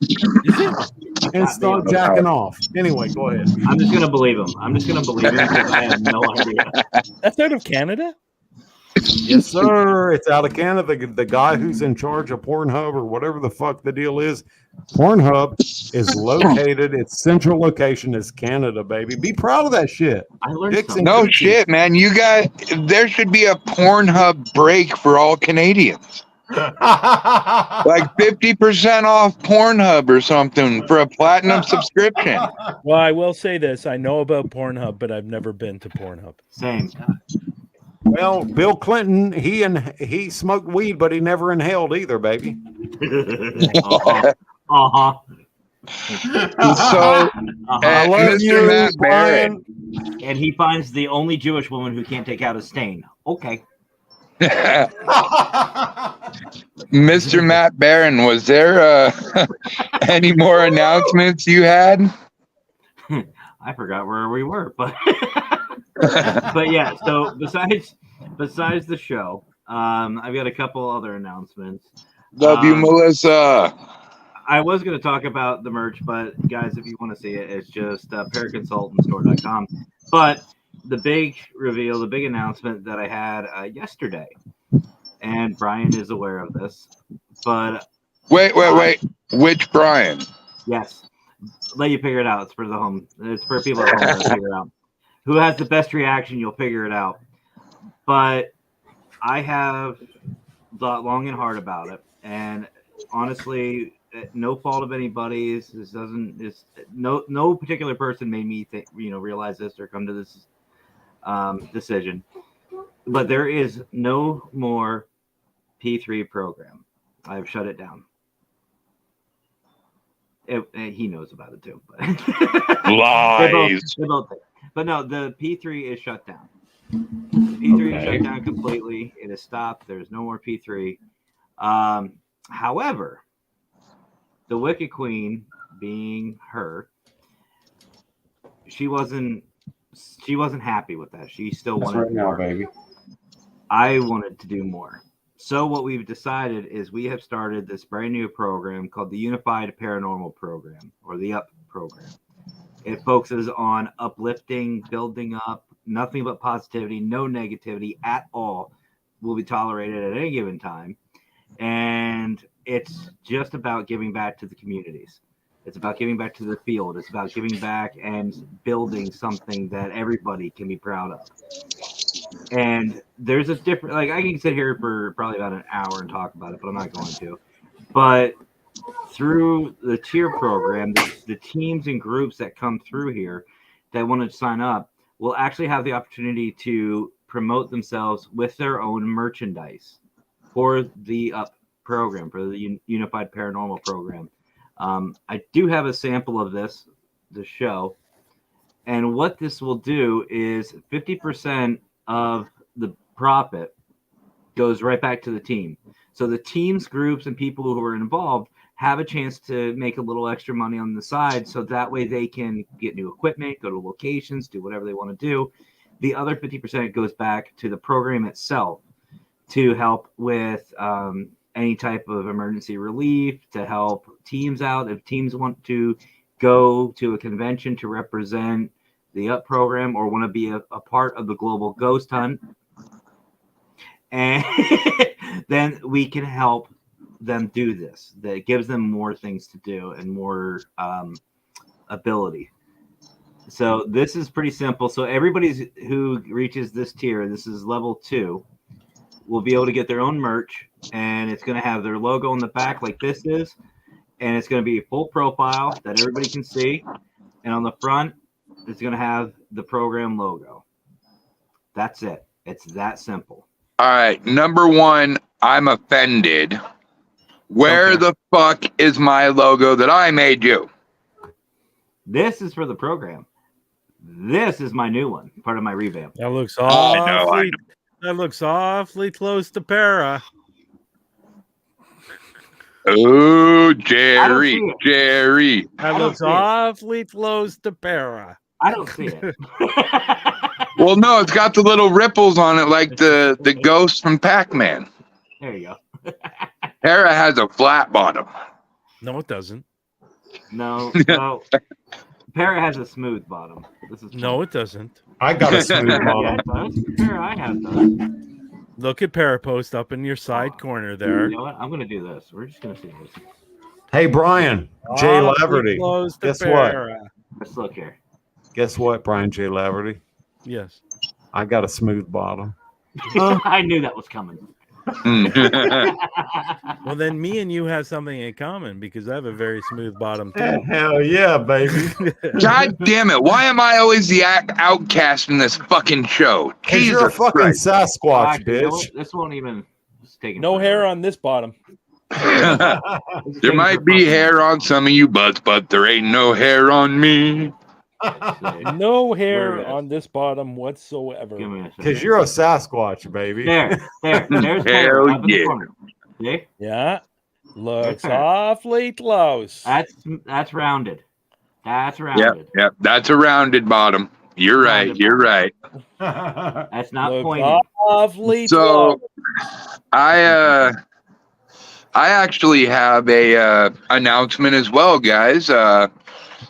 Speaker 2: And start jacking off. Anyway, go ahead.
Speaker 3: I'm just gonna believe him. Because I have no idea.
Speaker 5: That's out of Canada?
Speaker 2: Yes, sir. It's out of Canada. The guy who's in charge of Pornhub or whatever the fuck the deal is, Pornhub is located. Its central location is Canada, baby. Be proud of that shit.
Speaker 3: I learned
Speaker 1: no shit, man. There should be a Pornhub break for all Canadians. Like 50% off Pornhub or something for a platinum subscription.
Speaker 5: Well, I will say this. I know about Pornhub, but I've never been to Pornhub.
Speaker 3: Same.
Speaker 2: Well, Bill Clinton, he smoked weed, but he never inhaled either, baby.
Speaker 1: So, Mr. Matt Barron.
Speaker 3: And he finds the only Jewish woman who can't take out a stain. Okay.
Speaker 1: Mr. Matt Barron, was there any more announcements you had?
Speaker 3: I forgot where we were, but but yeah. So besides the show, I've got a couple other announcements.
Speaker 1: Love you, Melissa.
Speaker 3: I was going to talk about the merch, but guys, if you want to see it, it's just paraconsultantstore.com. But the big reveal, the big announcement that I had yesterday, and Brian is aware of this, but
Speaker 1: wait. Which Brian?
Speaker 3: yes, let you figure it out. It's for the home. It's for people at home to figure it out. Who has the best reaction? You'll figure it out. But I have thought long and hard about it, and honestly, no fault of anybody's. This doesn't. This no particular person made me think. Realize this or come to this decision. But there is no more P3 program. I've shut it down. He knows about it too. But
Speaker 1: Lies.
Speaker 3: they both but no, the P3 is shut down. P3 is shut down completely. It is stopped. There's no more P3. However, the Wicked Queen, being her, she wasn't happy with that. She still wanted more.
Speaker 2: baby.
Speaker 3: I wanted to do more. So what we've decided is we have started this brand new program called the Unified Paranormal Program, or the UP program. It focuses on uplifting, building up, nothing but positivity, no negativity at all will be tolerated at any given time. And it's just about giving back to the communities. It's about giving back to the field. It's about giving back and building something that everybody can be proud of. And there's a different, like, I can sit here for probably about an hour and talk about it, but I'm not going to. But through the tier program, the teams and groups that come through here that want to sign up will actually have the opportunity to promote themselves with their own merchandise for the UP program, for the Unified Paranormal Program. I do have a sample of this to show. And what this will do is 50% of the profit goes right back to the team. So the teams, groups, and people who are involved have a chance to make a little extra money on the side, so that way they can get new equipment, go to locations, do whatever they want to do. The other 50% goes back to the program itself to help with any type of emergency relief, to help teams out. If teams want to go to a convention to represent the UP program or want to be a part of the global ghost hunt, and then we can help them do this. That gives them more things to do and more ability. So this is pretty simple. So everybody who reaches this tier, this is level 2, will be able to get their own merch, and it's going to have their logo on the back like this is, and it's going to be full profile that everybody can see, and on the front it's going to have the program logo. That's it. It's that simple.
Speaker 1: All right, number one, I'm offended. Where the fuck is my logo that I made you?
Speaker 3: This is for the program. This is my new one, part of my revamp.
Speaker 5: That looks
Speaker 1: I know.
Speaker 5: That looks awfully close to Para.
Speaker 1: Oh, Jerry.
Speaker 5: That looks awfully close to Para.
Speaker 3: I don't see it.
Speaker 1: Well, no, it's got the little ripples on it like the ghost from Pac-Man.
Speaker 3: There you go.
Speaker 1: Para has a flat bottom.
Speaker 5: No, it doesn't.
Speaker 3: No. Para has a smooth bottom.
Speaker 5: No, it doesn't.
Speaker 2: I got a smooth bottom.
Speaker 3: Yeah, it does. Para, I have those.
Speaker 5: Look at Parapost up in your side corner there.
Speaker 3: You know what? I'm going to do this. We're just going to see this.
Speaker 2: Hey, Brian, Jay Laverty. Guess what?
Speaker 3: Let's look here.
Speaker 2: Guess what, Brian J. Laverty?
Speaker 5: Yes.
Speaker 2: I got a smooth bottom.
Speaker 3: I knew that was coming.
Speaker 5: Well, then me and you have something in common because I have a very smooth bottom too.
Speaker 2: Hell yeah, baby.
Speaker 1: God damn it. Why am I always the outcast in this fucking show?
Speaker 2: Because you're a fucking
Speaker 1: Christ.
Speaker 2: Sasquatch,
Speaker 3: You know
Speaker 2: bitch.
Speaker 3: what? This won't even take
Speaker 5: No hair on this bottom.
Speaker 1: There might be hair on some of you butts, but there ain't no hair on me.
Speaker 5: No hair on this bottom whatsoever.
Speaker 2: Because you're a Sasquatch, baby.
Speaker 3: There's
Speaker 1: Hell
Speaker 3: up in the
Speaker 1: yeah.
Speaker 3: corner. See?
Speaker 5: Yeah. Looks
Speaker 3: There.
Speaker 5: awfully close.
Speaker 3: That's rounded. That's rounded.
Speaker 1: Yep. That's a rounded bottom. You're right.
Speaker 3: That's not
Speaker 5: Looks
Speaker 3: pointed.
Speaker 5: awfully
Speaker 1: So
Speaker 5: close.
Speaker 1: I actually have a announcement as well, guys.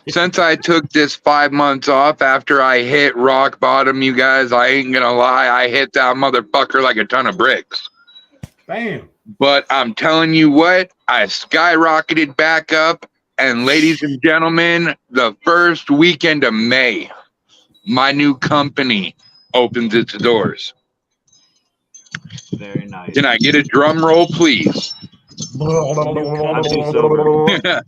Speaker 1: since I took this 5 months off after I hit rock bottom, you guys, I ain't gonna lie, I hit that motherfucker like a ton of bricks.
Speaker 2: Bam.
Speaker 1: But I'm telling you what, I skyrocketed back up. And ladies and gentlemen, the first weekend of May, my new company opens its doors.
Speaker 3: Very nice.
Speaker 1: Can I get a drum roll, please?
Speaker 3: I'm too sober.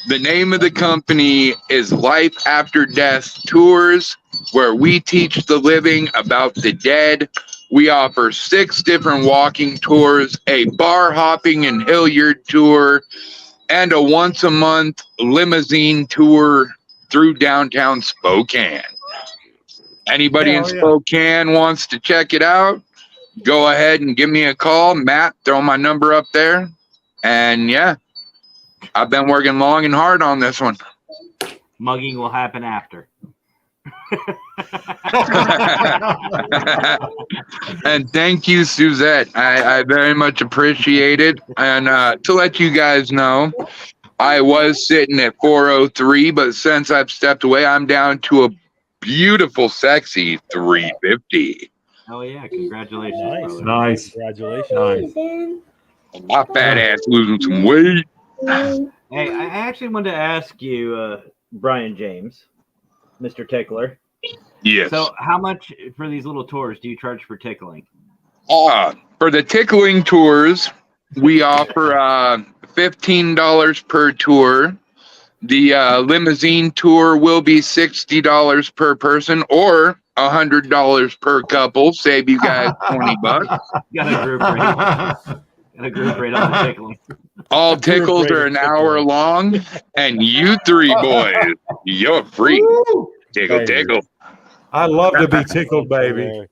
Speaker 1: The name of the company is Life After Death Tours, where we teach the living about the dead. We offer 6 different walking tours, a bar hopping and Hilliard tour, and a once-a-month limousine tour through downtown Spokane. Anybody in Spokane wants to check it out, go ahead and give me a call. Matt, throw my number up there. And yeah, I've been working long and hard on this one.
Speaker 3: Mugging will happen after.
Speaker 1: And thank you, Suzette. I very much appreciate it. And to let you guys know, I was sitting at 403, but since I've stepped away, I'm down to a beautiful, sexy 350.
Speaker 3: Oh yeah, congratulations.
Speaker 5: Nice.
Speaker 3: Brother.
Speaker 2: Nice.
Speaker 5: Congratulations.
Speaker 2: Nice.
Speaker 1: My fat ass losing some weight.
Speaker 3: Hey, I actually wanted to ask you, Brian James, Mr. Tickler.
Speaker 1: Yes.
Speaker 3: So how much for these little tours do you charge for tickling?
Speaker 1: For the tickling tours, we offer $15 per tour. The limousine tour will be $60 per person or $100 per couple. Save you guys $20.
Speaker 3: Got a group rate. Got a group rate on the tickling.
Speaker 1: All tickles are an hour long, and you 3 boys, you're free. Tickle, tickle.
Speaker 2: I love to be tickled, baby.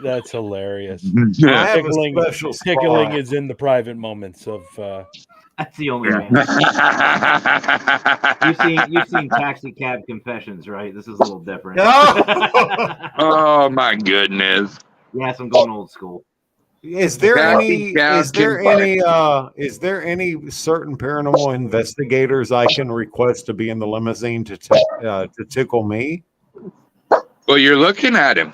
Speaker 5: That's hilarious.
Speaker 2: I have a special spot.
Speaker 5: Tickling is in the private moments of.
Speaker 3: That's the only man. You've seen Taxi Cab Confessions, right? This is a little different.
Speaker 1: Oh my goodness.
Speaker 3: Yes, I'm going old school.
Speaker 2: Is there any certain paranormal investigators I can request to be in the limousine to tickle me?
Speaker 1: Well, you're looking at him.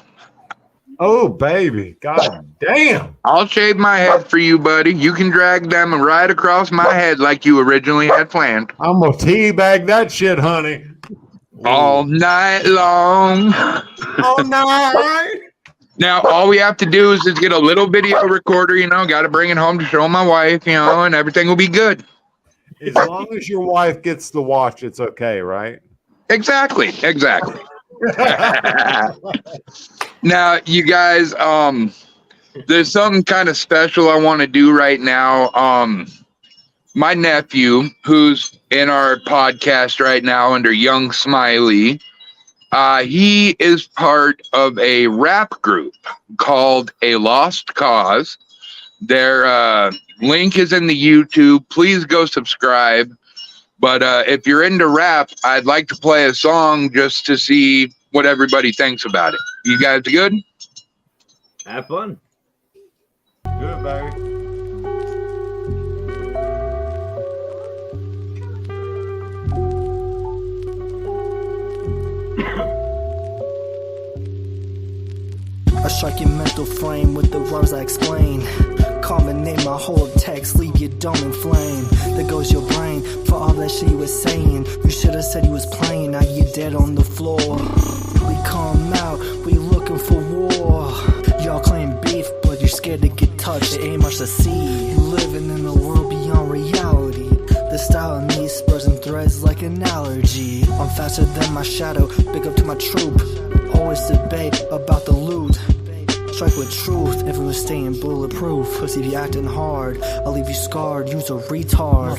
Speaker 2: Oh, baby. God damn.
Speaker 1: I'll shave my head for you, buddy. You can drag them right across my head like you originally had planned.
Speaker 2: I'm going to teabag that shit, honey.
Speaker 1: All night long.
Speaker 2: All night.
Speaker 1: Now, all we have to do is just get a little video recorder, got to bring it home to show my wife, and everything will be good.
Speaker 2: As long as your wife gets the watch, it's okay, right?
Speaker 1: Exactly. Now, you guys, there's something kind of special I want to do right now. My nephew, who's in our podcast right now under Young Smiley, he is part of a rap group called A Lost Cause. Their link is in the YouTube. Please go subscribe. But if you're into rap, I'd like to play a song just to see what everybody thinks about it. You guys good?
Speaker 3: Have fun.
Speaker 2: Good, baby.
Speaker 6: I strike your mental frame with the rhymes I explain. Combinate my whole text, leave your dome in flame. There goes your brain for all that shit you was saying. You should have said you was playing, now you dead on the floor. We come out, we looking for war. Y'all claim beef, but you're scared to get touched. There ain't much to see. You living in a world beyond reality. The style of me spurs and threads like an allergy. I'm faster than my shadow, big up to my troop. Always debate about the loot. Strike with truth, if it was staying bulletproof. Pussy be acting hard, I'll leave you scarred, you's a retard.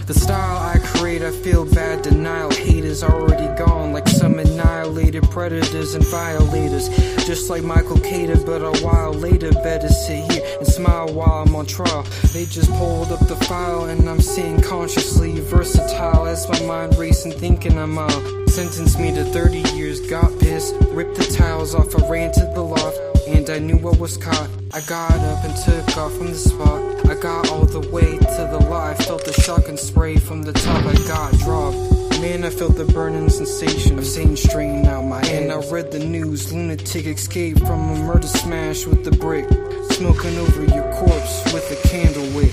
Speaker 7: The style I create, I feel bad denial. Hate is already gone, like some annihilated predators and violators. Just like Michael Cater, but a while later. Better sit here and smile while I'm on trial. They just pulled up the file and I'm seeing consciously versatile. As my mind racing, thinking I'm out. Sentenced me to 30 years, got pissed, ripped the tiles off, I ran to the loft. And I knew what was caught. I got up and took off from the spot. I got all the way to the lot. I felt the shock and spray from the top. I got dropped. Man, I felt the burning sensation of Satan straining out my head. And I read the news, lunatic escaped from a murder smash with the brick. Smoking over your corpse with a candle wick.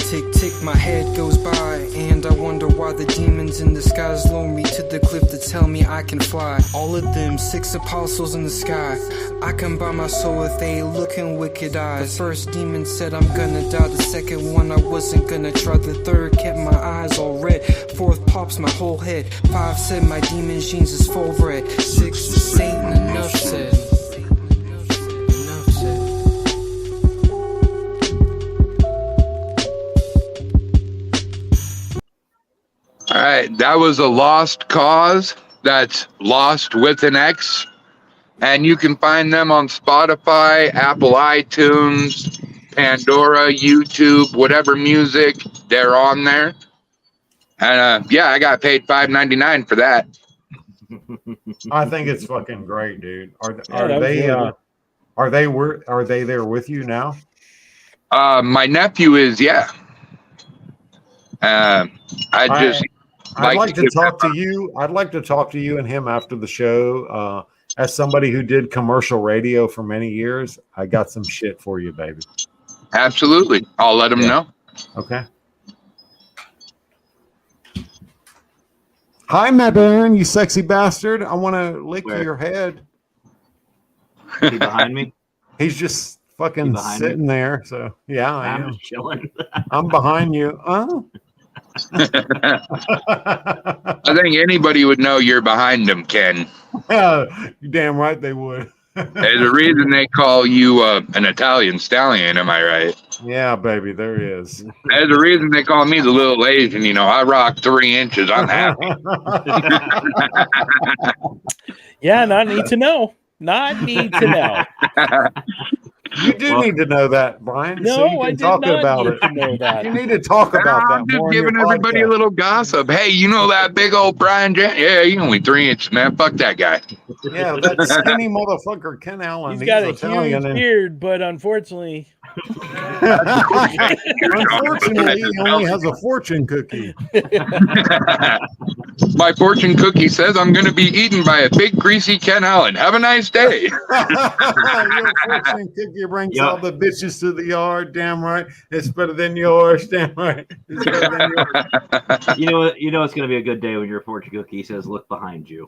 Speaker 7: Tick, tick, my head goes by, and I wonder why the demons in disguise lure me to the cliff to tell me I can fly. All of them, 6 apostles in the sky. I can buy my soul with they looking wicked eyes. The first demon said I'm gonna die. The second one I wasn't gonna try. The third kept my eyes all red. Fourth pops my whole head. 5 said my demon jeans is full red. 6 is Satan, enough said.
Speaker 1: All right, that was a Lost Cause. That's Lost with an X. And you can find them on Spotify, Apple iTunes, Pandora, YouTube, whatever music, they're on there. And yeah, I got paid $5.99 for that.
Speaker 2: I think it's fucking great, dude. Are they there with you now?
Speaker 1: My nephew is, yeah.
Speaker 2: I'd like to talk to you. I'd like to talk to you and him after the show. As somebody who did commercial radio for many years, I got some shit for you, baby.
Speaker 1: Absolutely. I'll let him know.
Speaker 2: Okay. Hi, Matt Baron, you sexy bastard. I want to lick your head.
Speaker 3: He behind me?
Speaker 2: He's just fucking sitting there. So, yeah, I am.
Speaker 3: Just chilling.
Speaker 2: I'm behind you. Oh.
Speaker 1: I think anybody would know you're behind them, Ken.
Speaker 2: Yeah, you're damn right they would.
Speaker 1: There's a reason they call you an Italian stallion, am I right?
Speaker 2: Yeah, baby, there is.
Speaker 1: There's a reason they call me the little Asian. You know, I rock 3 inches. I'm happy.
Speaker 5: Yeah, not need to know. Not need to know.
Speaker 2: You do need to know that, Brian.
Speaker 5: No,
Speaker 2: so you can
Speaker 5: I did
Speaker 2: talk
Speaker 5: not
Speaker 2: about
Speaker 5: need
Speaker 2: it.
Speaker 5: to know that.
Speaker 2: You need to talk about that.
Speaker 1: I'm just
Speaker 2: more
Speaker 1: giving everybody a little gossip. Hey, you know that big old Brian Jan? Yeah, he's only 3 inches, man. Fuck that guy.
Speaker 2: Yeah, that skinny motherfucker, Ken Allen.
Speaker 5: He's got a
Speaker 2: Italian
Speaker 5: huge beard, but unfortunately,
Speaker 2: unfortunately, he only has a fortune cookie.
Speaker 1: My fortune cookie says I'm going to be eaten by a big, greasy Ken Allen. Have a nice day.
Speaker 2: Your fortune cookie brings all the bitches to the yard. Damn right. It's better than yours. Damn right. It's better than yours.
Speaker 3: You know it's going to be a good day when your fortune cookie says, "Look behind you."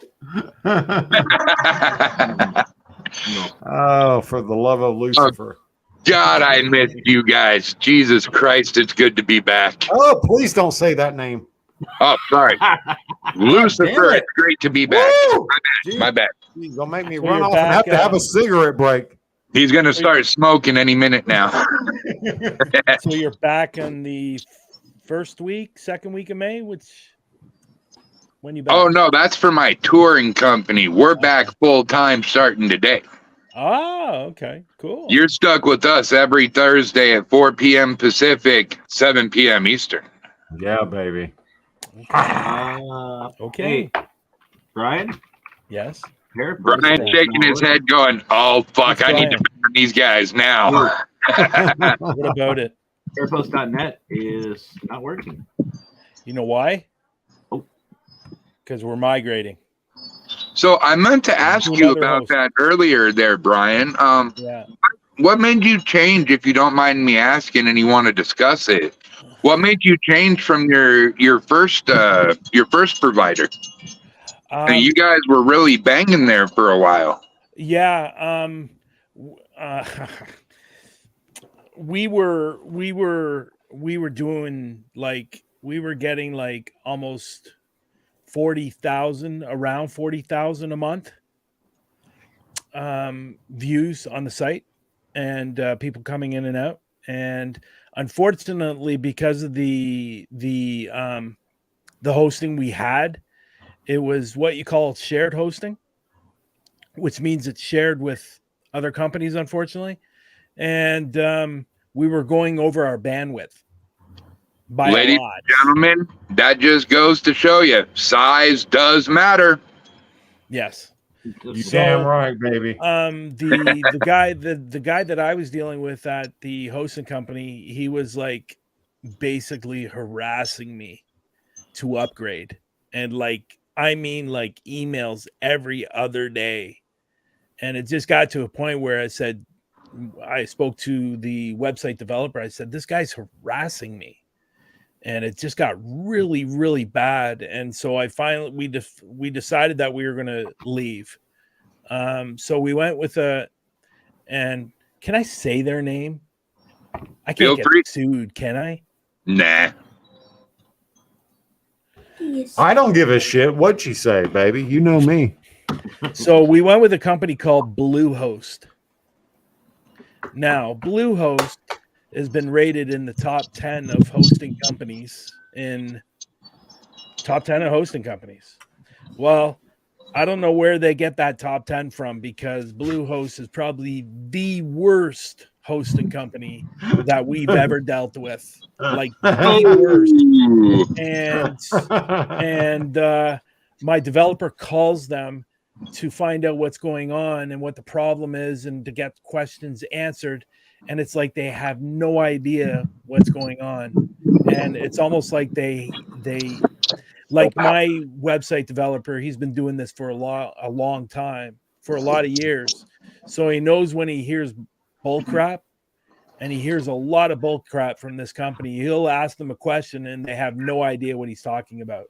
Speaker 2: Oh, for the love of Lucifer.
Speaker 1: God, I missed you guys. Jesus Christ, it's good to be back.
Speaker 2: Oh, please don't say that name.
Speaker 1: Oh, sorry. Lucifer, it's great to be back.
Speaker 2: Woo!
Speaker 1: My bad.
Speaker 2: He's going to make me
Speaker 5: So
Speaker 2: run
Speaker 5: you're
Speaker 2: off and have to have a cigarette break.
Speaker 1: He's going to start smoking any minute now.
Speaker 5: so you're back on the second week of May, when you back?
Speaker 1: Oh, no, that's for my touring company. We're back full time starting today.
Speaker 5: Oh, okay, cool.
Speaker 1: You're stuck with us every Thursday at 4 p.m. Pacific, 7 p.m. Eastern.
Speaker 2: Yeah, baby.
Speaker 5: Okay.
Speaker 3: Hey, Brian?
Speaker 5: Yes.
Speaker 1: Brian shaking his head going, oh, fuck, I need to burn these guys now.
Speaker 5: What about it?
Speaker 3: Airpost.net is not working.
Speaker 5: You know why?
Speaker 3: Oh.
Speaker 5: Because we're migrating.
Speaker 1: So I meant to ask you about that earlier there, Brian.
Speaker 5: Yeah.
Speaker 1: What made you change, if you don't mind me asking, and you want to discuss it? What made you change from your first provider? You guys were really banging there for a while.
Speaker 5: Yeah. We were doing we were getting almost 40,000, around 40,000 a month views on the site, and people coming in and out. And unfortunately, because of the hosting we had, it was what you call shared hosting, which means it's shared with other companies, unfortunately. And we were going over our bandwidth by
Speaker 1: Ladies
Speaker 5: a lot.
Speaker 1: and gentlemen, that just goes to show you size does matter.
Speaker 5: Yes.
Speaker 2: You damn right, baby.
Speaker 5: The guy that I was dealing with at the hosting company, he was basically harassing me to upgrade. and like emails every other day. And it just got to a point where I spoke to the website developer. I said, this guy's harassing me. And it just got really, really bad. And so we decided that we were going to leave. So we went with and can I say their name? I can't get sued, can I?
Speaker 1: Nah.
Speaker 2: I don't give a shit what you say, baby. You know me.
Speaker 5: So we went with a company called Bluehost. Now, Bluehost has been rated in the top 10 of hosting companies Well, I don't know where they get that top 10 from, because Bluehost is probably the worst hosting company that we've ever dealt with. Like the worst. And my developer calls them to find out what's going on and what the problem is and to get questions answered. And it's like they have no idea what's going on. And it's almost like they like my website developer, he's been doing this for a long time, for a lot of years. So he knows when he hears bull crap, and he hears a lot of bull crap from this company. He'll ask them a question and they have no idea what he's talking about.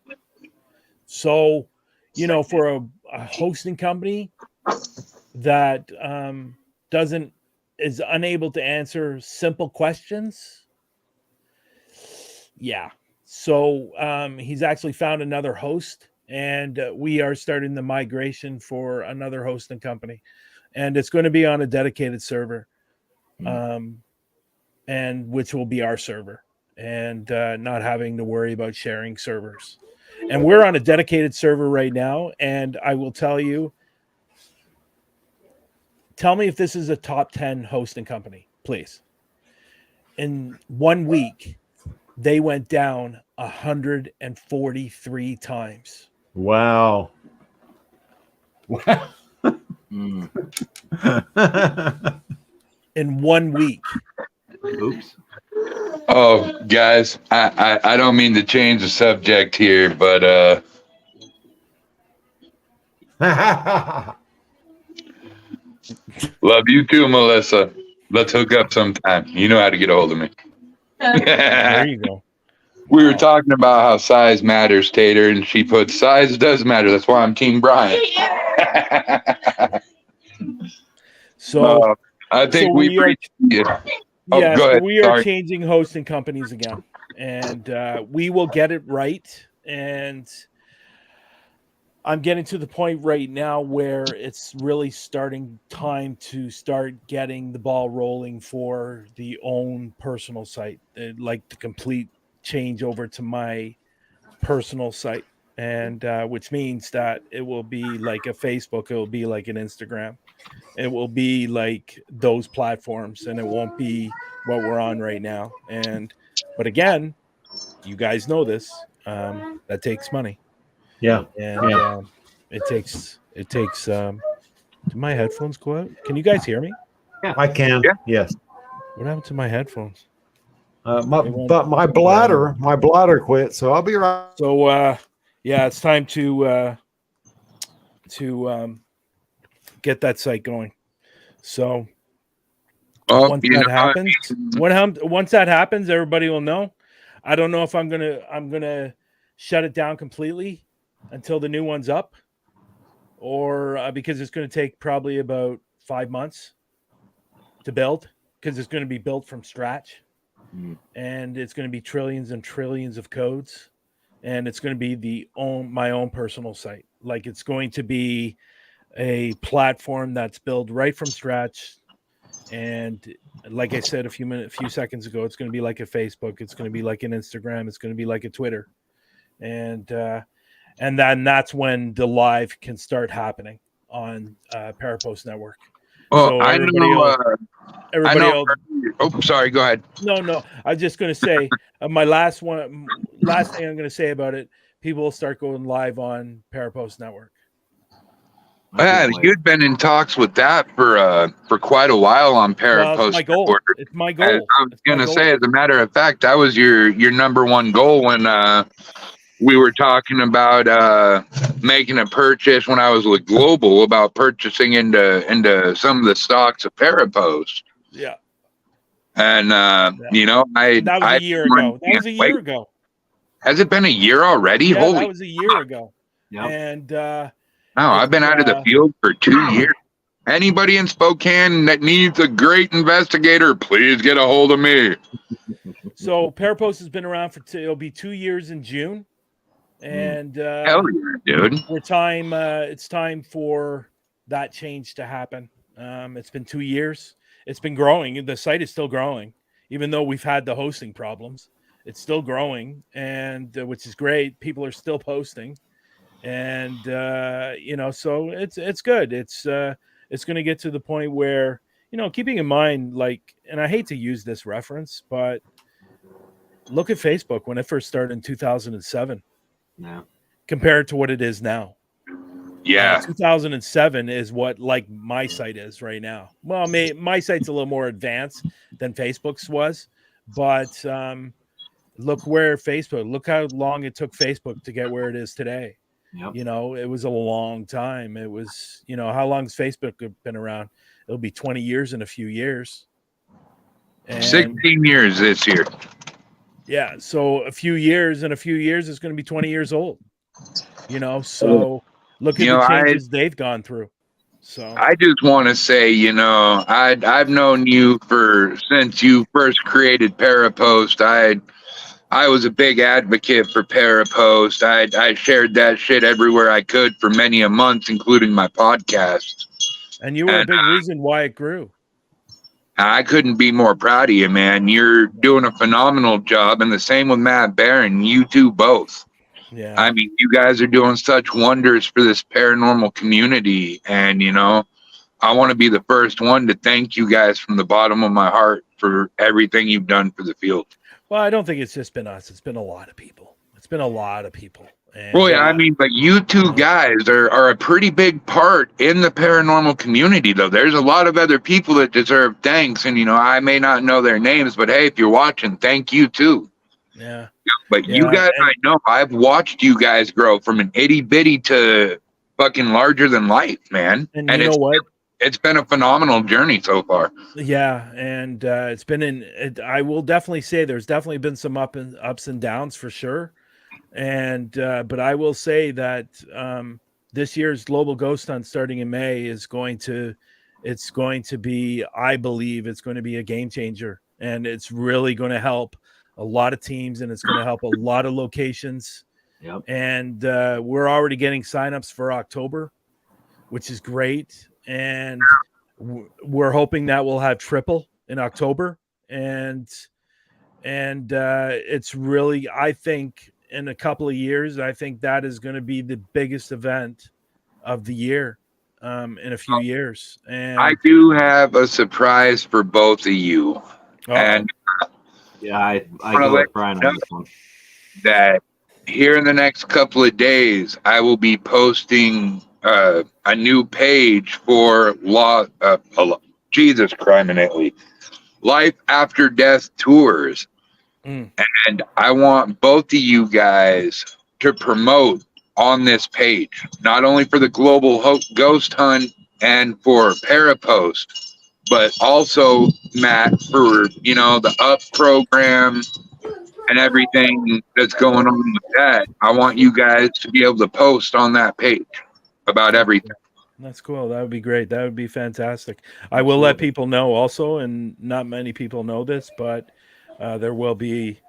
Speaker 5: So, you know, for a hosting company that is unable to answer simple questions. Yeah. So he's actually found another host, and we are starting the migration for another hosting company, and it's going to be on a dedicated server, and which will be our server, and not having to worry about sharing servers. And we're on a dedicated server right now. And I will tell you, tell me if this is a top 10 hosting company, please. In 1 week, they went down 143 times.
Speaker 2: Wow.
Speaker 5: In 1 week.
Speaker 3: Oops.
Speaker 1: Oh, guys, I don't mean to change the subject here, but love you too, Melissa. Let's hook up sometime. You know how to get a hold of me.
Speaker 5: There you go.
Speaker 1: We were talking about how size matters, Tater, and she put size does matter. That's why I'm Team Brian.
Speaker 5: So
Speaker 1: I think we reached.
Speaker 5: Yes,
Speaker 1: go ahead.
Speaker 5: we are
Speaker 1: Sorry.
Speaker 5: changing hosting companies again, and we will get it right. And I'm getting to the point right now where it's really starting time to start getting the ball rolling for the own personal site, like the complete change over to my personal site, and which means that it will be like a Facebook, it will be like an Instagram. It will be like those platforms, and it won't be what we're on right now. But again, you guys know this. That takes money.
Speaker 2: Yeah.
Speaker 5: And it takes. Do my headphones go out? Can you guys hear me?
Speaker 3: Yeah.
Speaker 2: I can.
Speaker 1: Yeah.
Speaker 2: Yes.
Speaker 5: What happened to my headphones?
Speaker 2: But my bladder quit, so I'll be right.
Speaker 5: So yeah, it's time to get that site going. So once that happens, everybody will know. I don't know if I'm gonna shut it down completely until the new one's up, or because it's going to take probably about 5 months to build, because it's going to be built from scratch, and it's going to be trillions and trillions of codes, and it's going to be my own personal site. Like, it's going to be a platform that's built right from scratch. And like I said a few seconds ago, it's going to be like a Facebook. It's going to be like an Instagram. It's going to be like a Twitter. And then that's when the live can start happening on Parapost Network.
Speaker 1: Well,
Speaker 5: So
Speaker 1: I know. Oh, sorry. Go ahead.
Speaker 5: No. I was just going to say last thing I'm going to say about it. People will start going live on Parapost Network.
Speaker 1: Yeah, you'd been in talks with that for quite a while on Parapost.
Speaker 5: Well, it's my goal. It's my goal.
Speaker 1: I was going to say, as a matter of fact, that was your number one goal we were talking about making a purchase when I was with Global about purchasing into some of the stocks of Parapost.
Speaker 5: Yeah.
Speaker 1: And
Speaker 5: Yeah.
Speaker 1: you know,
Speaker 5: That was a year ago. That was a year ago.
Speaker 1: Has it been a year already?
Speaker 5: Yeah,
Speaker 1: Holy!
Speaker 5: that was a year ago.
Speaker 3: Yep.
Speaker 5: And
Speaker 1: No, I've been out of the field for 2 years. Anybody in Spokane that needs a great investigator, please get a hold of me.
Speaker 5: So Parapost has been around for it'll be 2 years in June, and
Speaker 1: Hell yeah, dude!
Speaker 5: It's time for that change to happen. It's been 2 years. It's been growing. The site is still growing, even though we've had the hosting problems. It's still growing, and which is great. People are still posting, and so it's good. It's going to get to the point where, keeping in mind, like, and I hate to use this reference, but look at Facebook when it first started in 2007.
Speaker 3: Yeah.
Speaker 5: Compared to what it is now.
Speaker 1: Yeah.
Speaker 5: 2007 is what like my site is right now. Well, my site's a little more advanced than Facebook's was, but look how long it took Facebook to get where it is today.
Speaker 3: Yep.
Speaker 5: It was a long time. It was, how long has Facebook been around? It'll be 20 years in a few years. And
Speaker 1: 16 years this year.
Speaker 5: yeah, so a few years it's going to be 20 years old. So look at the changes they've gone through. So
Speaker 1: I just want to say, I've known you since you first created Parapost. I was a big advocate for Parapost. I shared that shit everywhere I could for many a month, including my podcast.
Speaker 5: And you were a big reason why it grew.
Speaker 1: I couldn't be more proud of you, man. You're doing a phenomenal job, and the same with Matt Barron. You two both.
Speaker 5: Yeah.
Speaker 1: I mean, you guys are doing such wonders for this paranormal community, and I want to be the first one to thank you guys from the bottom of my heart for everything you've done for the field.
Speaker 5: Well, I don't think it's just been us. It's been a lot of people. And,
Speaker 1: well, yeah, I mean, but you two guys are a pretty big part in the paranormal community, though. There's a lot of other people that deserve thanks, and I may not know their names, but hey, if you're watching, thank you too.
Speaker 5: Yeah.
Speaker 1: But you guys, I know, I've watched you guys grow from an itty bitty to fucking larger than life, man.
Speaker 5: And you know what?
Speaker 1: It's been a phenomenal journey so far.
Speaker 5: Yeah, and it's been I will definitely say there's definitely been some ups and downs for sure. And but I will say that this year's Global Ghost Hunt starting in May is going to be, I believe it's going to be a game changer, and it's really going to help a lot of teams, and it's going to help a lot of locations.
Speaker 3: Yep.
Speaker 5: And we're already getting signups for October, which is great. And we're hoping that we'll have triple in October. And it's really, I think, in a couple of years, I think that is going to be the biggest event of the year in a few years. And
Speaker 1: I do have a surprise for both of you. And
Speaker 3: yeah, I go with Brian on this one.
Speaker 1: That here in the next couple of days, I will be posting a new page for Jesus criminally, Life After Death Tours. And I want both of you guys to promote on this page, not only for the Global Ghost Hunt and for Parapost, but also, Matt, for the UP program and everything that's going on with that. I want you guys to be able to post on that page about everything.
Speaker 5: That's cool. That would be great. That would be fantastic. I will let people know also, and not many people know this, but there will be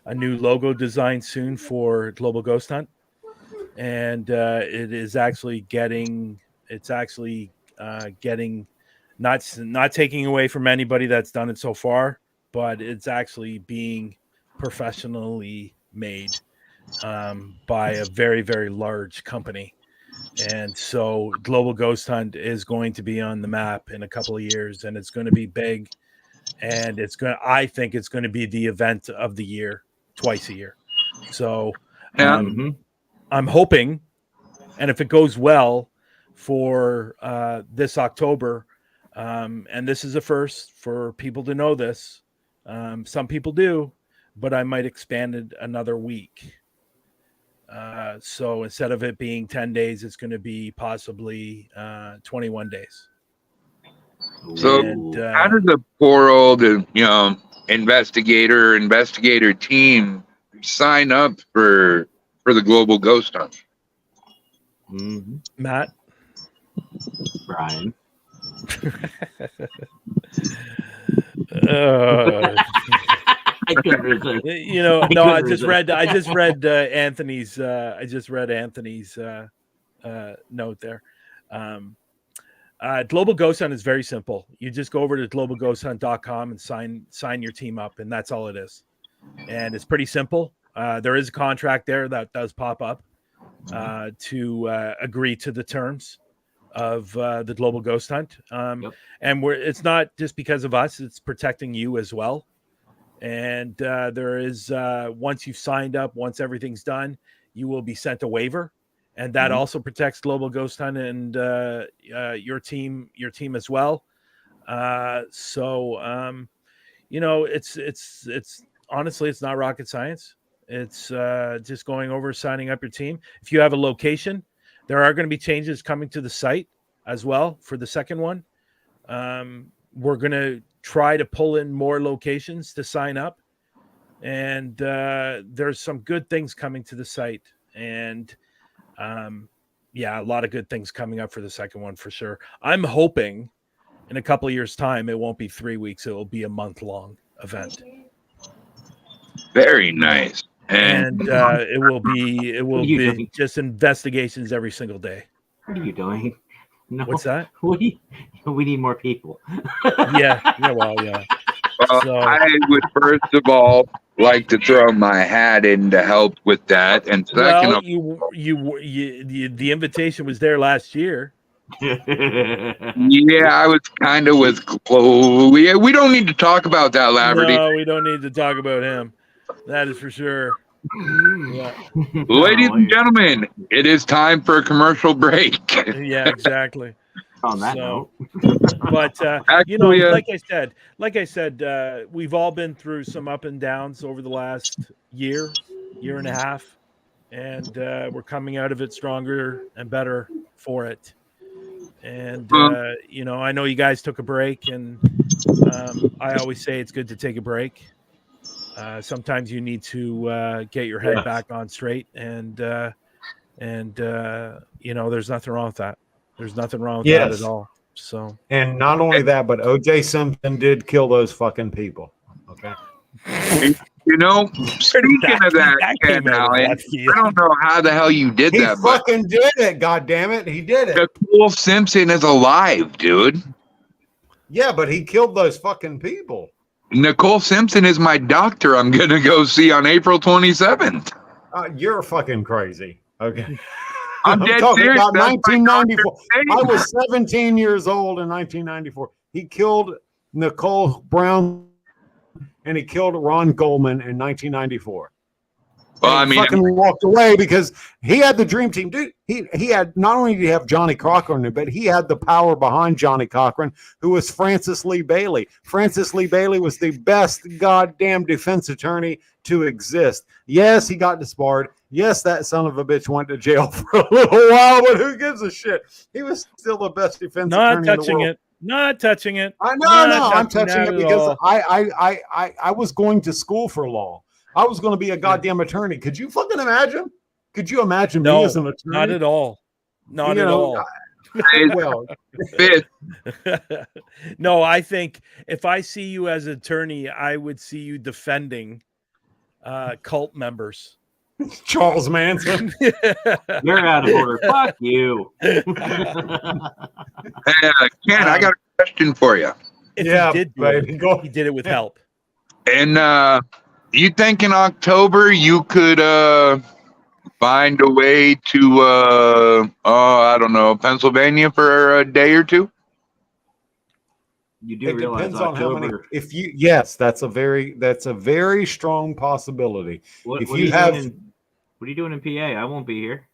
Speaker 5: a new logo design soon for Global Ghost Hunt, and it is actually getting not taking away from anybody that's done it so far, but it's actually being professionally made by a very, very large company. And so Global Ghost Hunt is going to be on the map in a couple of years, and it's going to be big, and I think it's going to be the event of the year twice a year. So I'm hoping, and if it goes well for this October, and this is a first for people to know this, some people do, but I might expand it another week. So instead of it being 10 days, it's going to be possibly 21 days.
Speaker 1: So how does the poor old, investigator team sign up for the Global Ghost Hunt?
Speaker 5: Matt?
Speaker 3: Brian. I couldn't resist.
Speaker 5: I just read Anthony's note there. Global Ghost Hunt is very simple. You just go over to globalghosthunt.com and sign your team up, and that's all it is. And it's pretty simple. There is a contract there that does pop up to agree to the terms of the Global Ghost Hunt. And it's not just because of us, it's protecting you as well. And there is, once you've signed up, once everything's done, you will be sent a waiver, and that also protects Global Ghost Hunt and your team as well. It's honestly, it's not rocket science. It's just going over, signing up your team. If you have a location, there are going to be changes coming to the site as well for the second one. We're going to try to pull in more locations to sign up, and there's some good things coming to the site, and a lot of good things coming up for the second one for sure. I'm hoping in a couple of years' time it won't be 3 weeks, it will be a month-long event.
Speaker 1: Very nice.
Speaker 5: And it will be just investigations every single day.
Speaker 3: What are you doing? No.
Speaker 5: What's that?
Speaker 3: We need more people.
Speaker 5: Yeah.
Speaker 1: Well, so, I would first of all like to throw my hat in to help with that, and second,
Speaker 5: the invitation was there last year.
Speaker 1: Yeah, I was kind of with Chloe. We don't need to talk about that, Laverty.
Speaker 5: No, we don't need to talk about him. That is for sure. Yeah.
Speaker 1: Ladies and gentlemen, it is time for a commercial break.
Speaker 5: Yeah, exactly.
Speaker 3: On that note.
Speaker 5: But
Speaker 1: actually,
Speaker 5: like I said, we've all been through some up and downs over the last year and a half, and we're coming out of it stronger and better for it. And I know you guys took a break, and I always say it's good to take a break. Sometimes you need to get your head back on straight, and there's nothing wrong with that. There's nothing wrong with that at all. So,
Speaker 2: and not only that, but O.J. Simpson did kill those fucking people. Okay.
Speaker 1: Speaking of that, Ken Allen, I don't know how the hell you did that.
Speaker 2: He fucking did it. God damn it, he did it.
Speaker 1: Nicole Simpson is alive, dude.
Speaker 2: Yeah, but he killed those fucking people.
Speaker 1: Nicole Simpson is my doctor. I'm gonna go see on April 27th.
Speaker 2: You're fucking crazy. Okay.
Speaker 1: I'm dead
Speaker 2: talking
Speaker 1: serious.
Speaker 2: about 1994. I was 17 years old in 1994. He killed Nicole Brown and he killed Ron Goldman in 1994. Well, he fucking walked away because he had the dream team. Dude, he had, not only did he have Johnny Cochran, but he had the power behind Johnny Cochran, who was Francis Lee Bailey. Francis Lee Bailey was the best goddamn defense attorney to exist. Yes, he got disbarred. Yes, that son of a bitch went to jail for a little while, but who gives a shit? He was still the best defense attorney in the world.
Speaker 5: Not touching it.
Speaker 2: I know. I'm touching it because I was going to school for law. I was going to be a goddamn attorney. Could you fucking imagine? Could you imagine me as an attorney?
Speaker 5: Not at all. Not at all.
Speaker 2: Well,
Speaker 5: no, I think if I see you as an attorney, I would see you defending cult members.
Speaker 2: Charles Manson.
Speaker 3: You're out of order. Fuck you.
Speaker 1: Hey, Ken, I got a question for you.
Speaker 5: If he did it with help.
Speaker 1: And you think in October you could find a way to I don't know, Pennsylvania for a day or two?
Speaker 3: You do
Speaker 2: it
Speaker 3: realize
Speaker 2: depends
Speaker 3: October,
Speaker 2: on how many. Yes, that's a very strong possibility.
Speaker 3: What are you doing in PA? I won't be here.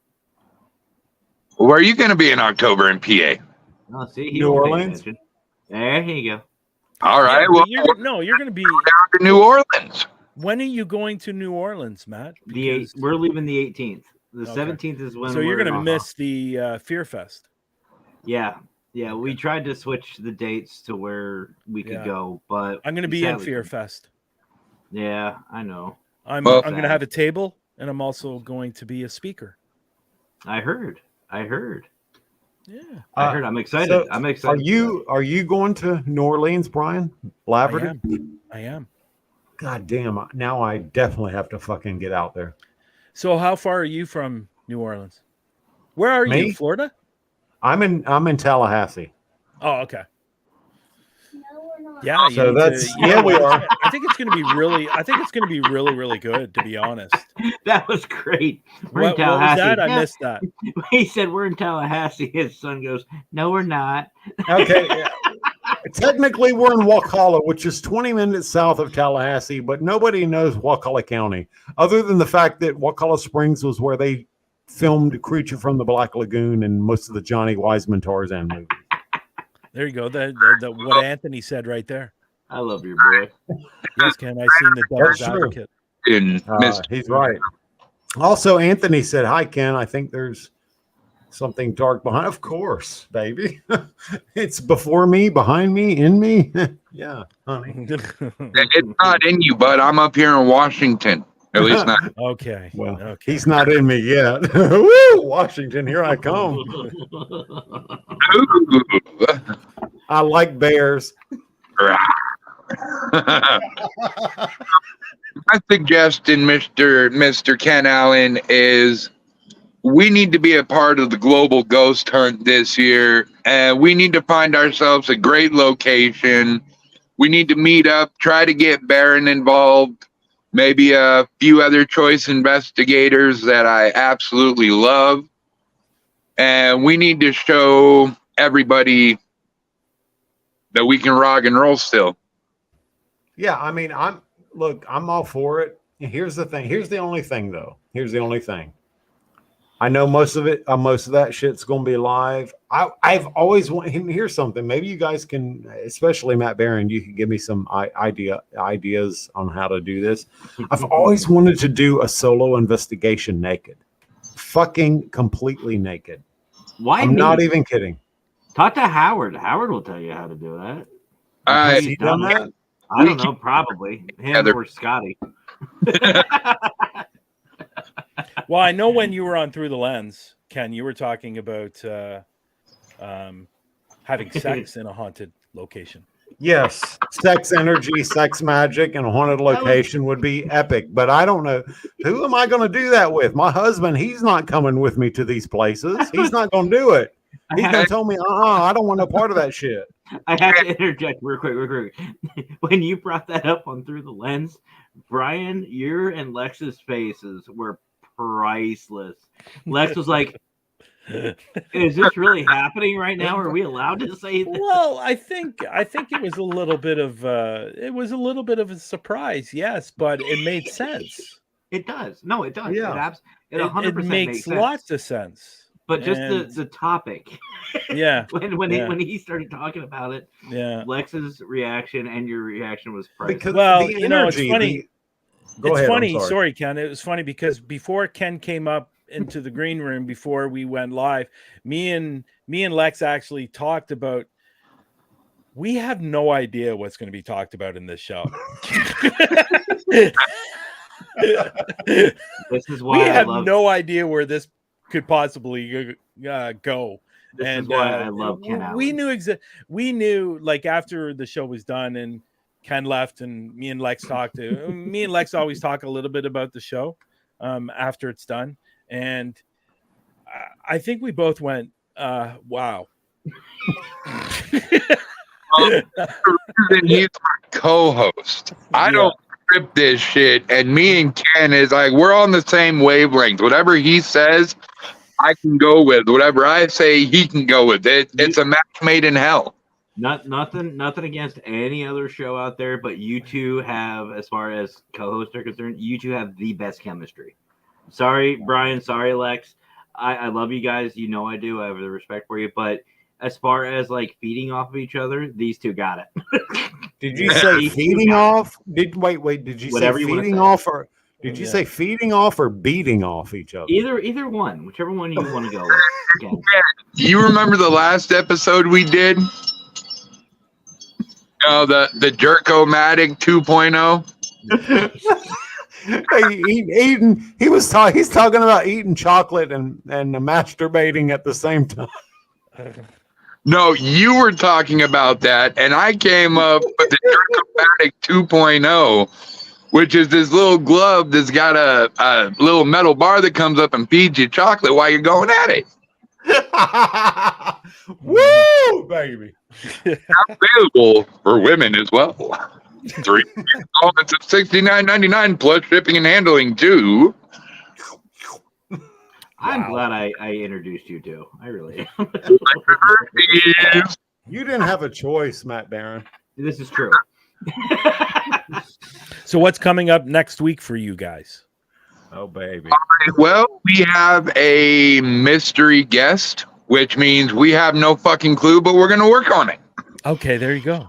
Speaker 1: Where are you going to be in October in PA?
Speaker 3: Oh, see,
Speaker 2: New Orleans.
Speaker 3: There you go.
Speaker 1: All right.
Speaker 5: You're going to be
Speaker 1: down to New Orleans.
Speaker 5: When are you going to New Orleans, Matt?
Speaker 3: We're leaving the 18th. The 17th is when.
Speaker 5: So you're gonna miss the Fear Fest.
Speaker 3: Yeah. We tried to switch the dates to where we could go, but
Speaker 5: I'm gonna be in Fear Fest.
Speaker 3: Yeah, I know.
Speaker 5: I'm gonna have a table, and I'm also going to be a speaker.
Speaker 3: I heard.
Speaker 5: Yeah,
Speaker 3: I heard. I'm excited. So I'm excited.
Speaker 2: Are you going to New Orleans, Brian? Laverty?
Speaker 5: I am.
Speaker 2: God damn! Now I definitely have to fucking get out there.
Speaker 5: So how far are you from New Orleans? Where are you? Florida?
Speaker 2: I'm in Tallahassee.
Speaker 5: Oh, okay.
Speaker 4: No, we're not.
Speaker 5: Yeah,
Speaker 2: so that's
Speaker 5: we are. I think it's going to be really. I think it's going to be really, really good. To be honest,
Speaker 3: that was great.
Speaker 5: What was that? I missed that.
Speaker 3: He said we're in Tallahassee. His son goes, "No, we're not."
Speaker 2: Okay. Technically, we're in Wakulla, which is 20 minutes south of Tallahassee, but nobody knows Wakulla County, other than the fact that Wakulla Springs was where they filmed Creature from the Black Lagoon and most of the Johnny Weissman Tarzan movies.
Speaker 5: There you go. The what Anthony said right there.
Speaker 3: I love your boy.
Speaker 5: Yes, Ken. I seen the Devil's Advocate.
Speaker 2: He's right. Also, Anthony said, "Hi, Ken. I think there's something dark behind." Of course, baby. It's before me, behind me, in me. Yeah, honey.
Speaker 1: It's not in you, bud. I'm up here in Washington. At least not.
Speaker 5: Okay.
Speaker 2: Well,
Speaker 5: okay.
Speaker 2: He's not in me yet. Woo! Washington, here I come. I like bears.
Speaker 1: My suggestion, Mr. Ken Allen, is we need to be a part of the global ghost hunt this year, and we need to find ourselves a great location. We need to meet up, try to get Baron involved, maybe a few other choice investigators that I absolutely love, and we need to show everybody that we can rock and roll still.
Speaker 2: Yeah, I mean, I'm all for it. Here's the thing. Here's the only thing, though. Here's the only thing. I know most of that shit's going to be live. I've always wanted. Here's something. Maybe you guys can, especially Matt Barron, you can give me some ideas on how to do this. I've always wanted to do a solo investigation naked, fucking completely naked.
Speaker 3: Why?
Speaker 2: I'm not even kidding.
Speaker 3: Talk to Howard. Howard will tell you how to do that.
Speaker 2: Has he done that?
Speaker 3: I don't know. Probably him or Scotty.
Speaker 5: Well, I know when you were on Through the Lens, Ken, you were talking about having sex in a haunted location.
Speaker 2: Yes, sex energy, sex magic, and a haunted location would be epic. But I don't know, who am I going to do that with? My husband, he's not coming with me to these places. He's not going to do it. He's going to tell me, I don't want no part of that shit.
Speaker 3: I have to interject real quick. When you brought that up on Through the Lens, Brian, your and Lex's faces were priceless. Lex was like, "Is this really happening right now? Are we allowed to say this?"
Speaker 5: Well, I think it was a little bit of a surprise, yes, but it made sense.
Speaker 3: It does. No, it does.
Speaker 2: Yeah.
Speaker 3: It 100%
Speaker 5: makes lots of sense.
Speaker 3: But just the topic.
Speaker 5: Yeah.
Speaker 3: when he started talking about it,
Speaker 5: yeah.
Speaker 3: Lex's reaction and your reaction was priceless.
Speaker 2: Because
Speaker 5: well,
Speaker 2: the
Speaker 5: you know, it's
Speaker 2: energy,
Speaker 5: funny.
Speaker 2: Go ahead,
Speaker 5: funny. Sorry, Ken. It was funny because before Ken came up into the green room, before we went live, me and Lex actually talked about. We have no idea what's going to be talked about in this show.
Speaker 3: This is why
Speaker 5: we have no idea where this could possibly go.
Speaker 3: This is why I love Ken Allen.
Speaker 5: We knew like after the show was done and Ken left and me and Lex talked to me and Lex always talk a little bit about the show after it's done. And I think we both went, wow.
Speaker 1: He's my co-host. I don't script this shit, and me and Ken is like we're on the same wavelength. Whatever he says, I can go with. Whatever I say, he can go with. It's a match made in hell.
Speaker 3: Nothing against any other show out there, but you two have, as far as co-hosts are concerned, you two have the best chemistry. Sorry, Brian. Sorry, Lex. I love you guys. You know I do. I have the respect for you, but as far as like feeding off of each other, these two got it.
Speaker 2: Did you say feeding off? Did you
Speaker 3: Whatever
Speaker 2: say
Speaker 3: you wanna
Speaker 2: feeding
Speaker 3: say.
Speaker 2: off, or Did you say feeding off or beating off each other?
Speaker 3: Either one, whichever one you want to go with. Again.
Speaker 1: You remember the last episode we did? Oh, the Jerk-O-Matic 2.0.
Speaker 2: He's talking about eating chocolate and masturbating at the same time.
Speaker 1: No, you were talking about that, and I came up with the Jerk-O-Matic 2.0, which is this little glove that's got a little metal bar that comes up and feeds you chocolate while you're going at it.
Speaker 2: Woo, baby.
Speaker 1: Available for women as well. 3 installments of $69.99 plus shipping and handling too.
Speaker 3: I'm glad I introduced you to. I really am.
Speaker 2: You didn't have a choice, Matt Barron.
Speaker 3: This is true.
Speaker 5: So what's coming up next week for you guys?
Speaker 2: Oh, baby.
Speaker 1: Well, we have a mystery guest, which means we have no fucking clue, but we're going to work on it.
Speaker 5: Okay, there you go.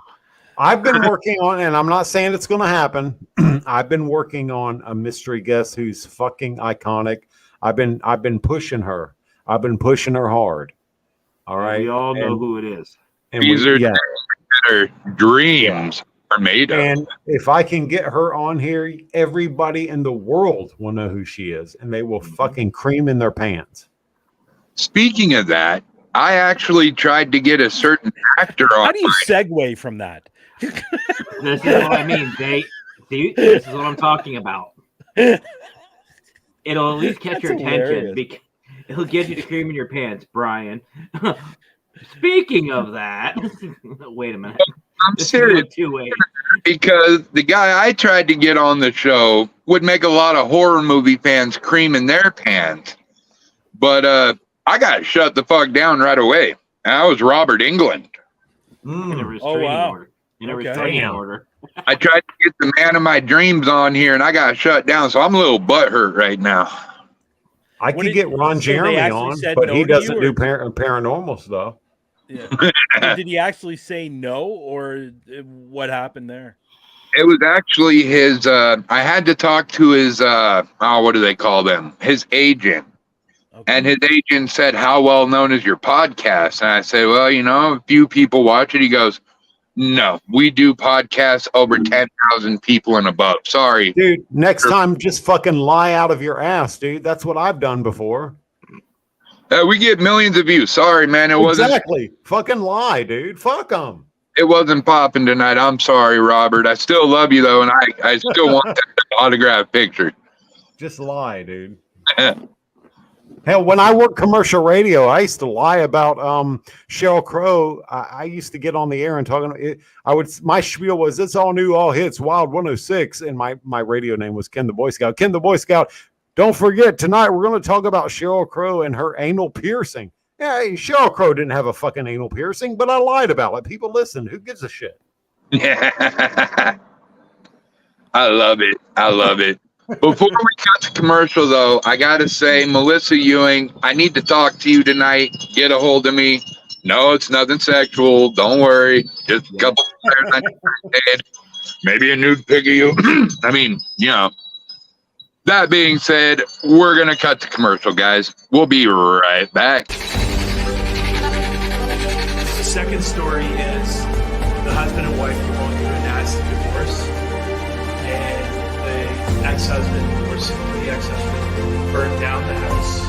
Speaker 2: I've been working on, and I'm not saying it's going to happen. I've been working on a mystery guest who's fucking iconic. I've been pushing her. I've been pushing her hard. All right.
Speaker 3: We all know who it is.
Speaker 2: And
Speaker 1: These are dreams are made of.
Speaker 2: And if I can get her on here, everybody in the world will know who she is, and they will fucking cream in their pants.
Speaker 1: Speaking of that, I actually tried to get a certain actor on.
Speaker 5: How do you segue from that?
Speaker 3: This is what I mean. This is what I'm talking about. It'll at least catch your attention. It'll get you to cream in your pants, Brian. Speaking of that, wait a minute.
Speaker 1: I'm serious. Because the guy I tried to get on the show would make a lot of horror movie fans cream in their pants. But I got shut the fuck down right away. And I was Robert England.
Speaker 3: In a restraining order. In a restraining order.
Speaker 1: I tried to get the man of my dreams on here, and I got shut down, so I'm a little butthurt right now.
Speaker 2: I could get Ron Jeremy on, but he doesn't do paranormal stuff.
Speaker 5: Yeah. Did he actually say no, or what happened there?
Speaker 1: It was actually his. I had to talk to his. What do they call them? His agent. Okay. And his agent said, "How well known is your podcast?" And I said, "Well, a few people watch it." He goes, "No, we do podcasts over 10,000 people and above. Sorry,
Speaker 2: dude. Next time, just fucking lie out of your ass, dude. That's what I've done before."
Speaker 1: We get millions of views. Sorry, man. It wasn't
Speaker 2: exactly. Fucking lie, dude. Fuck them.
Speaker 1: It wasn't popping tonight. I'm sorry, Robert. I still love you though, and I still want that autograph picture.
Speaker 2: Just lie, dude. Hell, when I worked commercial radio, I used to lie about Sheryl Crow. I used to get on the air and talking. My spiel was, "It's all new, all hits, Wild 106," and my radio name was Ken the Boy Scout. Ken the Boy Scout. Don't forget, tonight we're going to talk about Sheryl Crow and her anal piercing. Yeah, Sheryl Crow didn't have a fucking anal piercing, but I lied about it. People listen. Who gives a shit?
Speaker 1: Yeah. I love it. I love it. Before we cut to commercial, though, I got to say, Melissa Ewing, I need to talk to you tonight. Get a hold of me. No, it's nothing sexual. Don't worry. Just a couple of prayers on your head. Maybe a nude pic of you. I mean, That being said, we're going to cut to commercial, guys. We'll be right back.
Speaker 8: The second story is the husband and wife are going through a nasty divorce, and the ex-husband, or simply the ex-husband, burned down the house.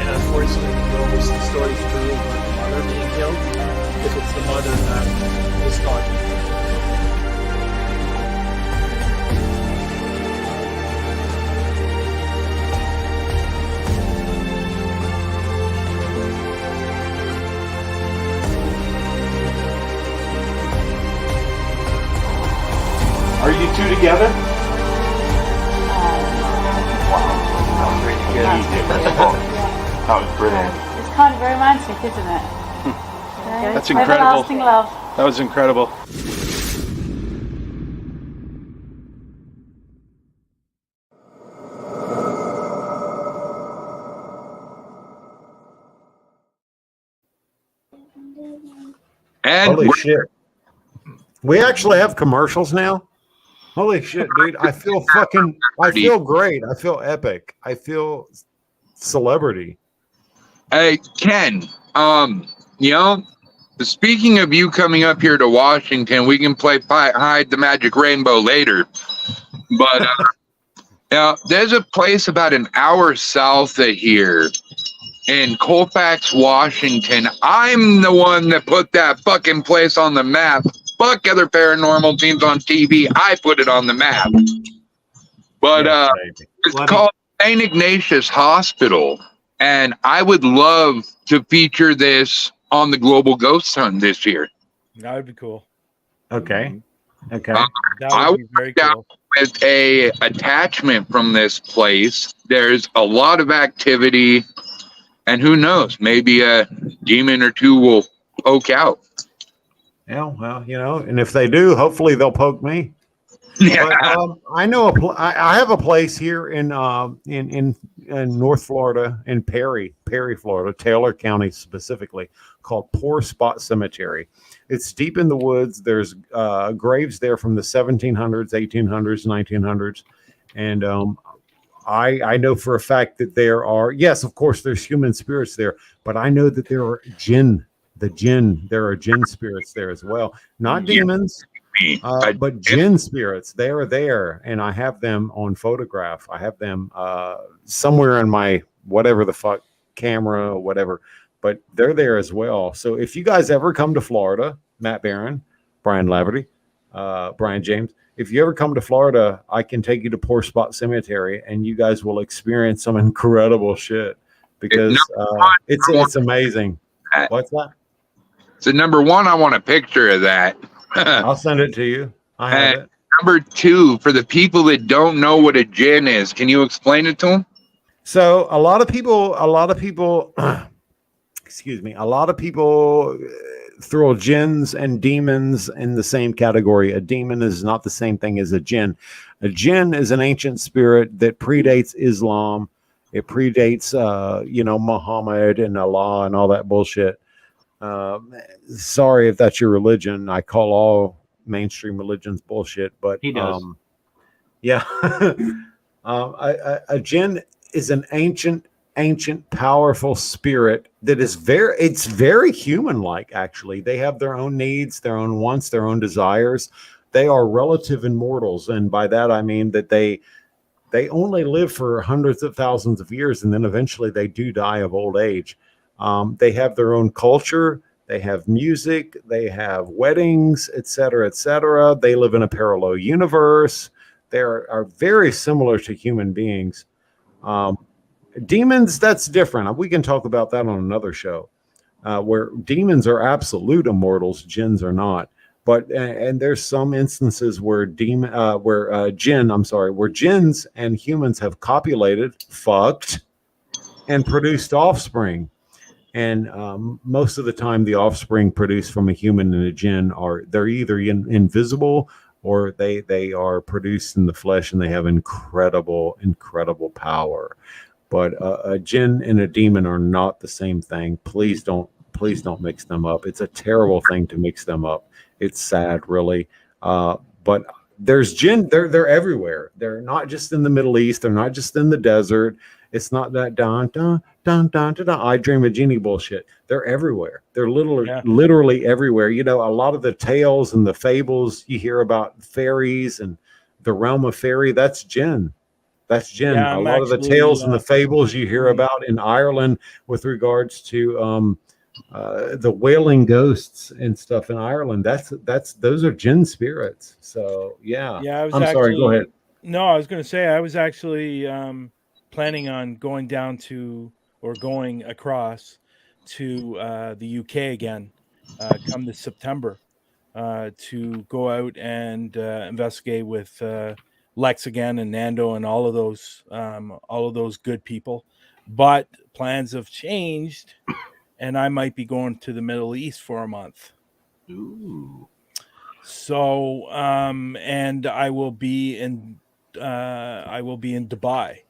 Speaker 8: And unfortunately, knows the story's true of the mother being killed, if it's the mother that is talking.
Speaker 9: Are you two together?
Speaker 10: That was brilliant. It's kind of romantic, isn't it?
Speaker 9: That's incredible.
Speaker 10: Everlasting love.
Speaker 9: That was incredible.
Speaker 2: And holy shit. We actually have commercials now? Holy shit, dude. I feel great. I feel epic. I feel celebrity.
Speaker 1: Hey, Ken, you know, speaking of you coming up here to Washington, we can play Hide the Magic Rainbow later. But there's a place about an hour south of here in Colfax, Washington. I'm the one that put that fucking place on the map. Fuck other paranormal teams on TV. I put it on the map. But it's called St. Ignatius Hospital. And I would love to feature this on the Global Ghost Hunt this year.
Speaker 5: That would be cool.
Speaker 2: Okay. Okay.
Speaker 5: That would be very cool.
Speaker 1: With a attachment from this place, there's a lot of activity, and who knows, maybe a demon or two will poke out.
Speaker 2: Yeah, well, and if they do, hopefully they'll poke me.
Speaker 1: Yeah.
Speaker 2: But, I know I have a place here in North Florida, in Perry, Florida, Taylor County specifically, called Poor Spot Cemetery. It's deep in the woods. There's graves there from the 1700s, 1800s, 1900s, and I know for a fact that there are, yes, of course, there's human spirits there, but I know that there are there are jinn spirits there as well, not demons. But jinn spirits, they are there, and I have them on photograph. I have them somewhere in my whatever the fuck camera or whatever, but they're there as well. So if you guys ever come to Florida, Matt Barron, Brian Laverty, Brian James, if you ever come to Florida, I can take you to Poor Spot Cemetery, and you guys will experience some incredible shit because it's amazing. What's that?
Speaker 1: So number one, I want a picture of that.
Speaker 2: I'll send it to you. I have it.
Speaker 1: Number two, for the people that don't know what a jinn is, can you explain it to them?
Speaker 2: So a lot of people, excuse me, a lot of people throw jinns and demons in the same category. A demon is not the same thing as a jinn. A jinn is an ancient spirit that predates Islam. It predates, Muhammad and Allah and all that bullshit. Sorry if that's your religion. I call all mainstream religions bullshit, but
Speaker 3: he does.
Speaker 2: A jinn is an ancient, powerful spirit that is very human-like. Actually, they have their own needs, their own wants, their own desires. They are relative immortals, and by that I mean that they only live for hundreds of thousands of years, and then eventually they do die of old age. They have their own culture. They have music. They have weddings, etc., etc. They live in a parallel universe. They are very similar to human beings. Demons, that's different. We can talk about that on another show, where demons are absolute immortals, jinns are not. But and there's some instances where jinns and humans have copulated, fucked, and produced offspring. And most of the time, the offspring produced from a human and a jinn they're either invisible or they are produced in the flesh, and they have incredible power. But a jinn and a demon are not the same thing. Please don't mix them up. It's a terrible thing to mix them up. It's sad, really. But there's jinn. They're everywhere. They're not just in the Middle East. They're not just in the desert. It's not that dun dun dun dun dun. I dream a genie bullshit. They're everywhere. They're literally everywhere. A lot of the tales and the fables you hear about fairies and the realm of fairy, that's jinn. That's jinn.
Speaker 5: Yeah,
Speaker 2: a lot of the tales and the fables you hear about in Ireland with regards to the wailing ghosts and stuff in Ireland, those are jinn spirits. So yeah. I'm sorry. Go ahead.
Speaker 5: No, I was going to say I was actually planning on going across to the UK again come this September to go out and investigate with Lex again and Nando and all of those good people. But plans have changed, and I might be going to the Middle East for a month.
Speaker 3: Ooh.
Speaker 5: So and I will be in Dubai.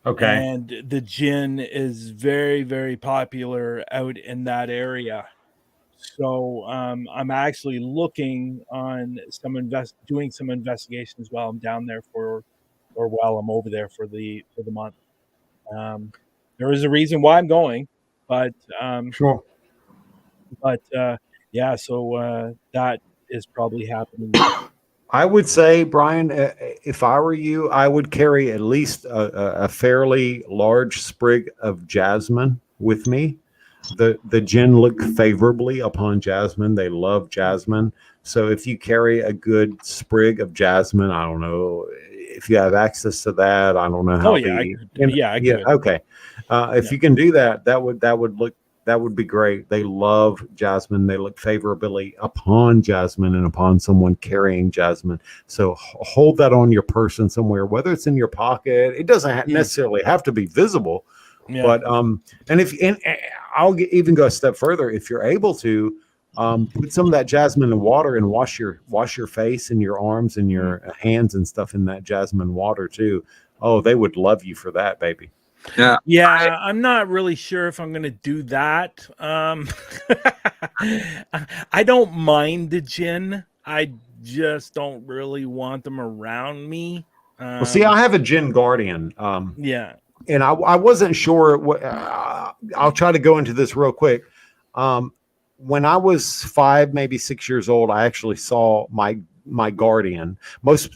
Speaker 2: Okay.
Speaker 5: And the jinn is very, very popular out in that area. So I'm actually looking on doing some investigations while I'm down there or while I'm over there for the month. There is a reason why I'm going, but
Speaker 2: sure.
Speaker 5: But yeah, so that is probably happening.
Speaker 2: I would say, Brian, if I were you, I would carry at least a fairly large sprig of jasmine with me. The jinn look favorably upon jasmine. They love jasmine. So if you carry a good sprig of jasmine, I don't know if you have access to that. I don't know how.
Speaker 5: Oh yeah, I could.
Speaker 2: Okay. If you can do that, that would be great. They love jasmine. They look favorably upon jasmine and upon someone carrying jasmine. So hold that on your person somewhere, whether it's in your pocket. It doesn't necessarily have to be visible. Yeah. But and I'll even go a step further. If you're able to, put some of that jasmine in water and wash your face and your arms and your hands and stuff in that jasmine water too. Oh, they would love you for that, baby.
Speaker 5: Yeah, I'm not really sure if I'm going to do that. I don't mind the jinn. I just don't really want them around me.
Speaker 2: Well, see, I have a jinn guardian.
Speaker 5: Yeah.
Speaker 2: And I wasn't sure what. I'll try to go into this real quick. When I was 5, maybe 6 years old, I actually saw my guardian.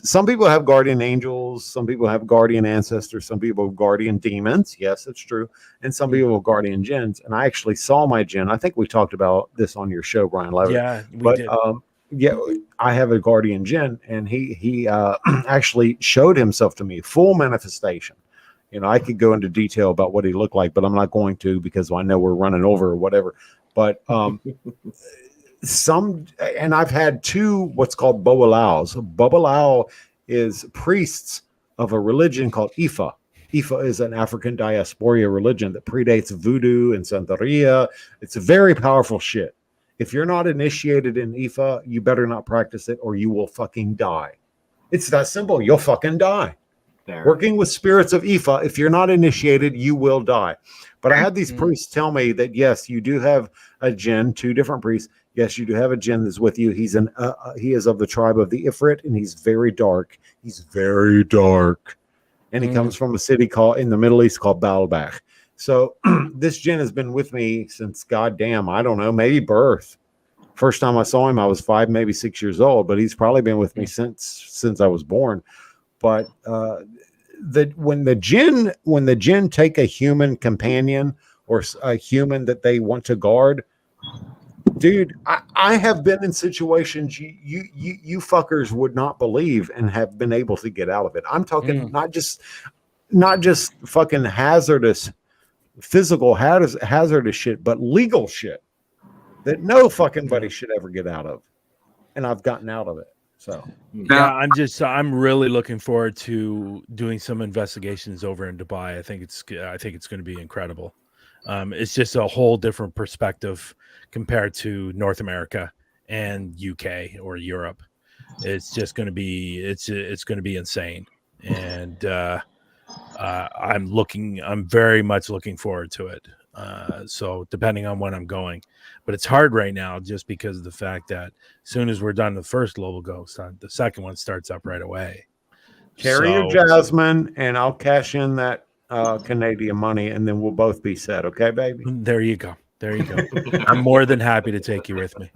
Speaker 2: Some people have guardian angels, some people have guardian ancestors, some people have guardian demons. Yes, that's true. And some people have guardian jinns. And I actually saw my jinn. I think we talked about this on your show, Brian Levitt.
Speaker 5: Yeah, we did.
Speaker 2: Yeah, I have a guardian jinn, and he actually showed himself to me, full manifestation. You know, I could go into detail about what he looked like, but I'm not going to because I know we're running over or whatever. But and I've had 2 what's called Babalaos. Babalao is priests of a religion called Ifa. Ifa is an African diaspora religion that predates voodoo and Santeria. It's a very powerful shit. If you're not initiated in Ifa, you better not practice it or you will fucking die. It's that simple. You'll fucking die. There. Working with spirits of Ifa, if you're not initiated, you will die. But I had these priests tell me that, yes, you do have a jinn, 2 different priests. Yes, you do have a jinn that's with you. He's he is of the tribe of the Ifrit, and he's very dark. He's very dark. And he comes from a city in the Middle East called Baalbek. So this jinn has been with me since, goddamn, I don't know, maybe birth. First time I saw him, I was 5, maybe 6 years old, but he's probably been with me since I was born. But when the jinn take a human companion or a human that they want to guard, dude, I have been in situations you fuckers would not believe and have been able to get out of it. I'm talking not just fucking hazardous, physical hazardous shit, but legal shit that no fucking buddy should ever get out of. And I've gotten out of it. So
Speaker 5: yeah, I'm really looking forward to doing some investigations over in Dubai. I think it's going to be incredible. It's just a whole different perspective compared to North America and UK or Europe. It's just going to be it's going to be insane, and I'm very much looking forward to it. So depending on when I'm going, but it's hard right now just because of the fact that as soon as we're done the first global ghost, the second one starts up right away.
Speaker 2: Carry your jasmine, and I'll cash in that Canadian money, and then we'll both be set. Okay, baby.
Speaker 5: There you go. I'm more than happy to take you with me.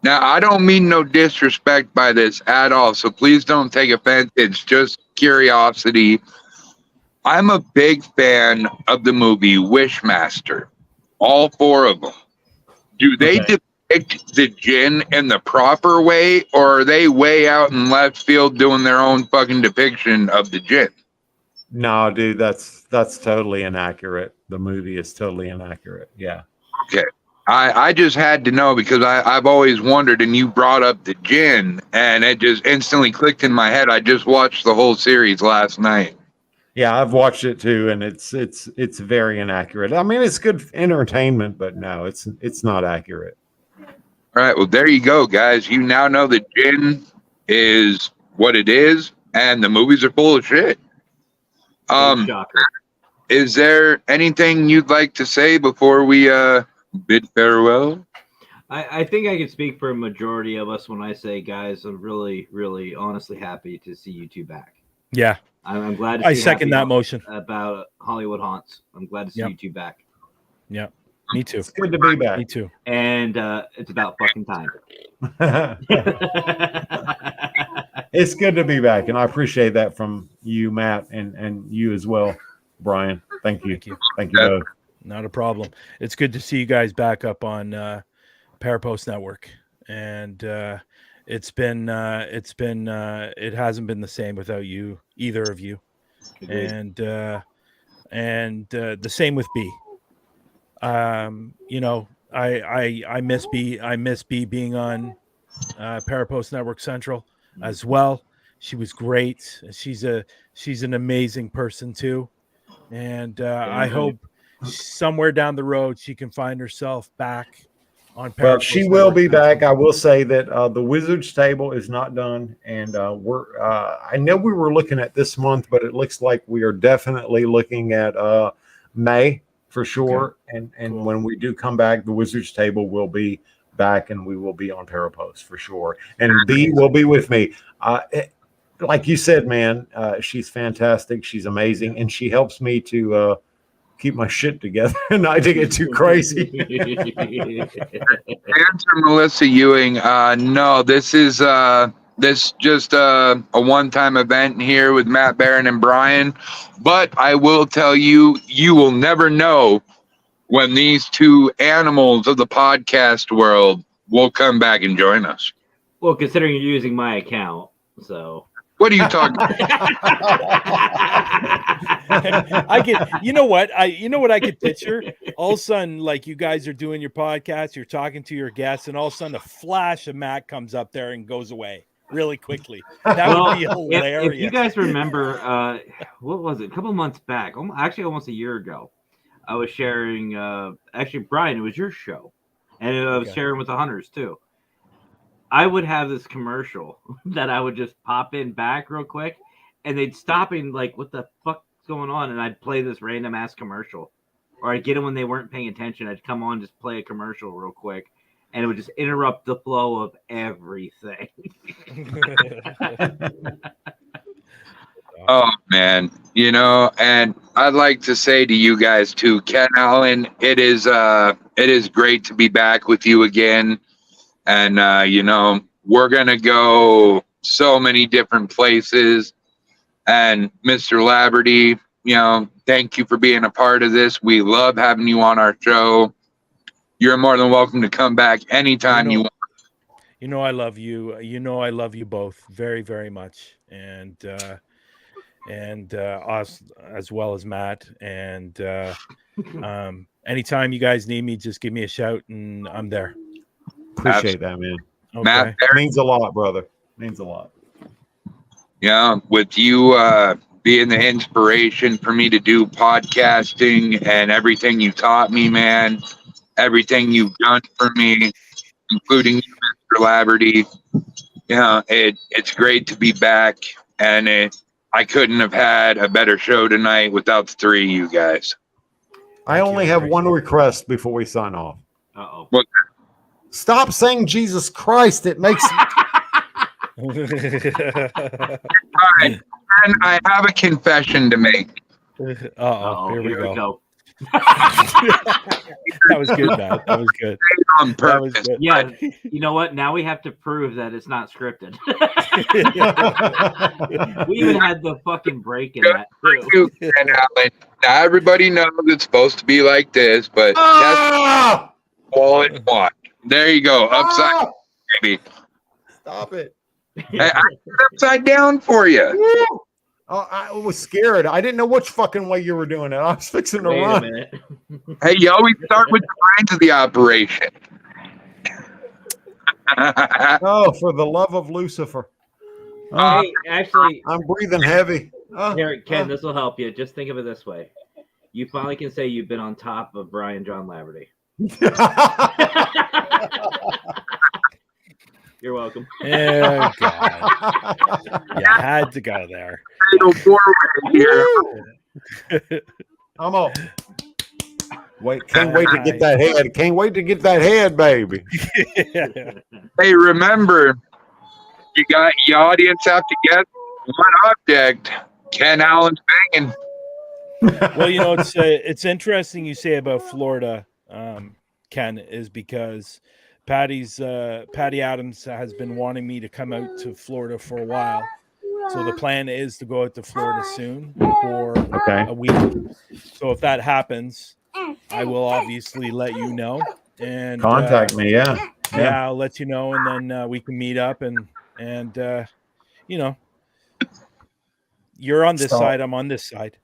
Speaker 1: Now, I don't mean no disrespect by this at all, so please don't take offense. It's just curiosity. I'm a big fan of the movie Wishmaster, all 4 of them. Do they depict the jinn in the proper way, or are they way out in left field doing their own fucking depiction of the jinn?
Speaker 2: No, dude, that's totally inaccurate. The movie is totally inaccurate. Yeah.
Speaker 1: Okay. I just had to know because I've always wondered, and you brought up the jinn, and it just instantly clicked in my head. I just watched the whole series last night.
Speaker 2: Yeah, I've watched it too, and it's very inaccurate. I mean, it's good entertainment, but no, it's not accurate.
Speaker 1: All right, well, there you go, guys. You now know the jinn is what it is, and the movies are full of shit. Is there anything you'd like to say before we bid farewell.
Speaker 3: I think I can speak for a majority of us when I say, guys, I'm really, really, honestly happy to see you two back.
Speaker 5: Yeah.
Speaker 3: I'm glad to see
Speaker 5: I second that motion.
Speaker 3: About Hollywood Hauntz. I'm glad to see you two back.
Speaker 5: Yeah. Me too.
Speaker 2: It's good to be back.
Speaker 5: Me too.
Speaker 3: And it's about fucking time.
Speaker 2: It's good to be back, and I appreciate that from you, Matt, and you as well, Brian. Thank you. Thank you both.
Speaker 5: Not a problem. It's good to see you guys back up on Parapost Network, and it hasn't been the same without you, either of you. And the same with B. You know, I miss B being on Parapost Network Central as well. She was great. She's an amazing person too, and I hope somewhere down the road she can find herself back on Parapost.
Speaker 2: Well, she will be back. I will say that the Wizards table is not done, and we're I know we were looking at this month, but it looks like we are definitely looking at May for sure. Okay. And cool. When we do come back, the Wizards table will be back, and we will be on Parapost for sure. And B will be with me. Like you said, man, she's fantastic. She's amazing, and she helps me to keep my shit together and not to get too crazy.
Speaker 1: Answer Melissa Ewing. No, this is just a one-time event here with Matt Barron and Brian. But I will tell you, you will never know when these two animals of the podcast world will come back and join us.
Speaker 3: Well, considering you're using my account, so.
Speaker 1: What are you talking about?
Speaker 5: You know what I could picture? All of a sudden, like, you guys are doing your podcast, you're talking to your guests, and all of a sudden a flash of Matt comes up there and goes away really quickly. That would be hilarious.
Speaker 3: If you guys remember, what was it? A couple months back, actually almost a year ago, I was sharing, actually, Brian, it was your show. And I was sharing with the hunters too. I would have this commercial that I would just pop in back real quick, and they'd stop and like, what the fuck's going on? And I'd play this random ass commercial, or I'd get them when they weren't paying attention. I'd come on, just play a commercial real quick, and it would just interrupt the flow of everything.
Speaker 1: Oh man, you know, and I'd like to say to you guys too, Ken Allen, it is great to be back with you again. And, you know, we're going to go so many different places. And Mr. Laverty, you know, thank you for being a part of this. We love having you on our show. You're more than welcome to come back anytime you want.
Speaker 5: You know, I love you. You know, I love you both very, very much. And us as well as Matt. And anytime you guys need me, just give me a shout and I'm there.
Speaker 2: Appreciate that, man.
Speaker 5: Okay.
Speaker 1: Matt,
Speaker 2: means a lot, brother. Means a lot.
Speaker 1: Yeah, with you being the inspiration for me to do podcasting and everything you taught me, man, everything you've done for me, including you, Mr. Laverty. Yeah, it's great to be back, and I couldn't have had a better show tonight without the three of you guys.
Speaker 2: I only have one request before we sign off.
Speaker 3: Uh-oh.
Speaker 1: What?
Speaker 2: Stop saying Jesus Christ. It makes.
Speaker 1: All right. And I have a confession to make.
Speaker 5: Uh-oh. Here we go. That was good, Matt. That was good.
Speaker 1: On purpose.
Speaker 5: That was good.
Speaker 3: Yeah, you know what? Now we have to prove that it's not scripted. We even had the fucking break in that too.
Speaker 1: And Alan, now everybody knows it's supposed to be like this, but that's all it wants. There you go. Upside down, baby.
Speaker 2: Stop it.
Speaker 1: I upside down for you.
Speaker 2: Oh, I was scared. I didn't know which fucking way you were doing it. I was fixing to run.
Speaker 1: Hey, you always start with the brains of the operation.
Speaker 2: Oh, for the love of Lucifer.
Speaker 3: Hey, actually,
Speaker 2: I'm breathing heavy.
Speaker 3: Here, Ken, this will help you. Just think of it this way. You finally can say you've been on top of Brian John Laverty. You're welcome.
Speaker 5: Oh, God. You had to go there.
Speaker 1: Here.
Speaker 2: I'm up. Can't wait to get that head. Can't wait to get that head, baby.
Speaker 1: Hey, remember, your audience have to get one object. Ken Allen's banging.
Speaker 5: Well, you know, it's interesting you say about Florida, Ken, is because Patty Adams has been wanting me to come out to Florida for a while. So the plan is to go out to Florida soon for a week. So if that happens, I will obviously let you know and
Speaker 2: contact me. Yeah,
Speaker 5: I'll let you know, and then we can meet up and you know, you're on this side, I'm on this side.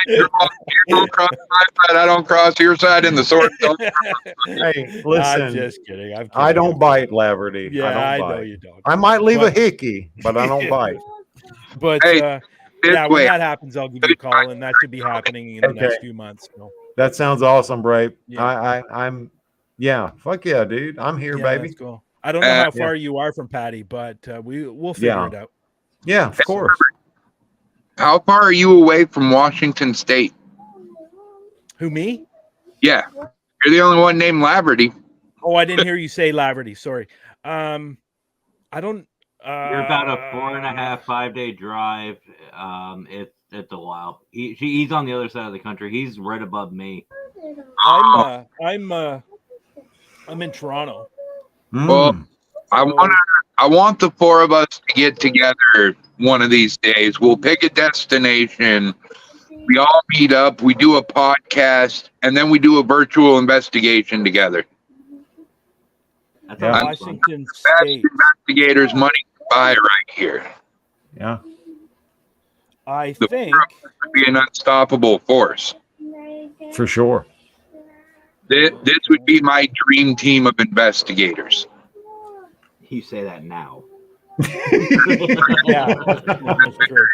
Speaker 1: You don't cross my side, I don't cross your side, and the sword don't.
Speaker 2: Hey, listen.
Speaker 5: I'm just kidding.
Speaker 2: I don't bite, Laverty.
Speaker 5: Yeah,
Speaker 2: I don't bite.
Speaker 5: know you don't.
Speaker 2: I might leave a hickey, but I don't bite.
Speaker 5: But
Speaker 1: hey,
Speaker 5: when that happens, I'll give you a call, and that should be happening in the next few months. So.
Speaker 2: That sounds awesome, Brave.
Speaker 5: Yeah.
Speaker 2: I'm fuck yeah, dude. I'm here, baby.
Speaker 5: That's cool. I don't know how far you are from Patty, but we'll figure it out.
Speaker 2: Yeah, of course.
Speaker 1: How far are you away from Washington State?
Speaker 5: Who, me?
Speaker 1: Yeah. You're the only one named Laverty.
Speaker 5: Oh, I didn't hear you say Laverty. Sorry. I don't.
Speaker 3: You're about a 4.5, 5 day drive. It's a while. He's on the other side of the country. He's right above me.
Speaker 5: I'm in Toronto.
Speaker 1: Well, I want the four of us to get together one of these days. We'll pick a destination. We all meet up. We do a podcast, and then we do a virtual investigation together.
Speaker 3: That's
Speaker 5: Washington State.
Speaker 1: Investigators money to buy right here.
Speaker 2: Yeah.
Speaker 5: I
Speaker 1: The
Speaker 5: think
Speaker 1: would be an unstoppable force.
Speaker 2: For sure.
Speaker 1: This would be my dream team of investigators.
Speaker 3: You say that now.
Speaker 5: Yeah. That's true.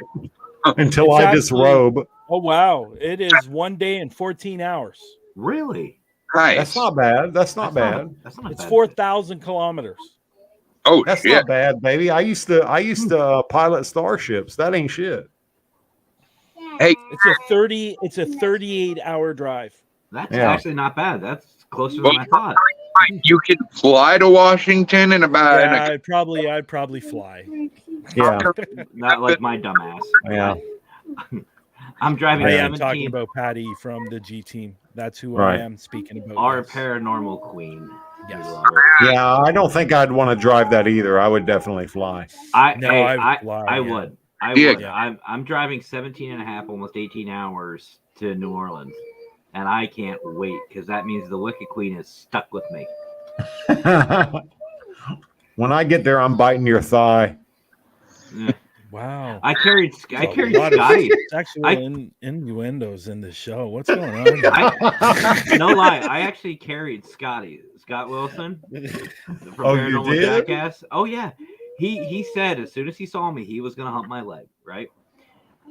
Speaker 2: Until I disrobe.
Speaker 5: Oh wow. It is 1 day and 14 hours.
Speaker 3: Really?
Speaker 1: Nice.
Speaker 2: That's not bad. That's not bad.
Speaker 5: It's 4,000 kilometers.
Speaker 1: Oh,
Speaker 2: that's
Speaker 1: shit.
Speaker 2: not bad, baby. I used to pilot starships. That ain't shit.
Speaker 1: Hey,
Speaker 5: it's a 38-hour drive.
Speaker 3: That's actually not bad. That's closer than I thought.
Speaker 1: You can fly to Washington in about.
Speaker 5: Yeah, I'd probably fly.
Speaker 2: Yeah.
Speaker 3: Not like my dumbass.
Speaker 2: Yeah.
Speaker 3: I'm driving.
Speaker 5: I am talking about Patty from the G team. That's who I am speaking about.
Speaker 3: Our paranormal queen.
Speaker 5: Yes.
Speaker 2: Yeah, I don't think I'd want to drive that either. I would definitely fly.
Speaker 3: I
Speaker 5: fly,
Speaker 3: would. I'm driving 17 and a half, almost 18 hours to New Orleans. And I can't wait because that means the Wicked Queen is stuck with me.
Speaker 2: When I get there, I'm biting your thigh.
Speaker 5: Wow.
Speaker 3: I carried Scotty.
Speaker 5: Sexual innuendos in the show. What's going on?
Speaker 3: No lie. I actually carried Scott Wilson from Paranormal Jackass. Oh, yeah. He said as soon as he saw me, he was going to hump my leg, right?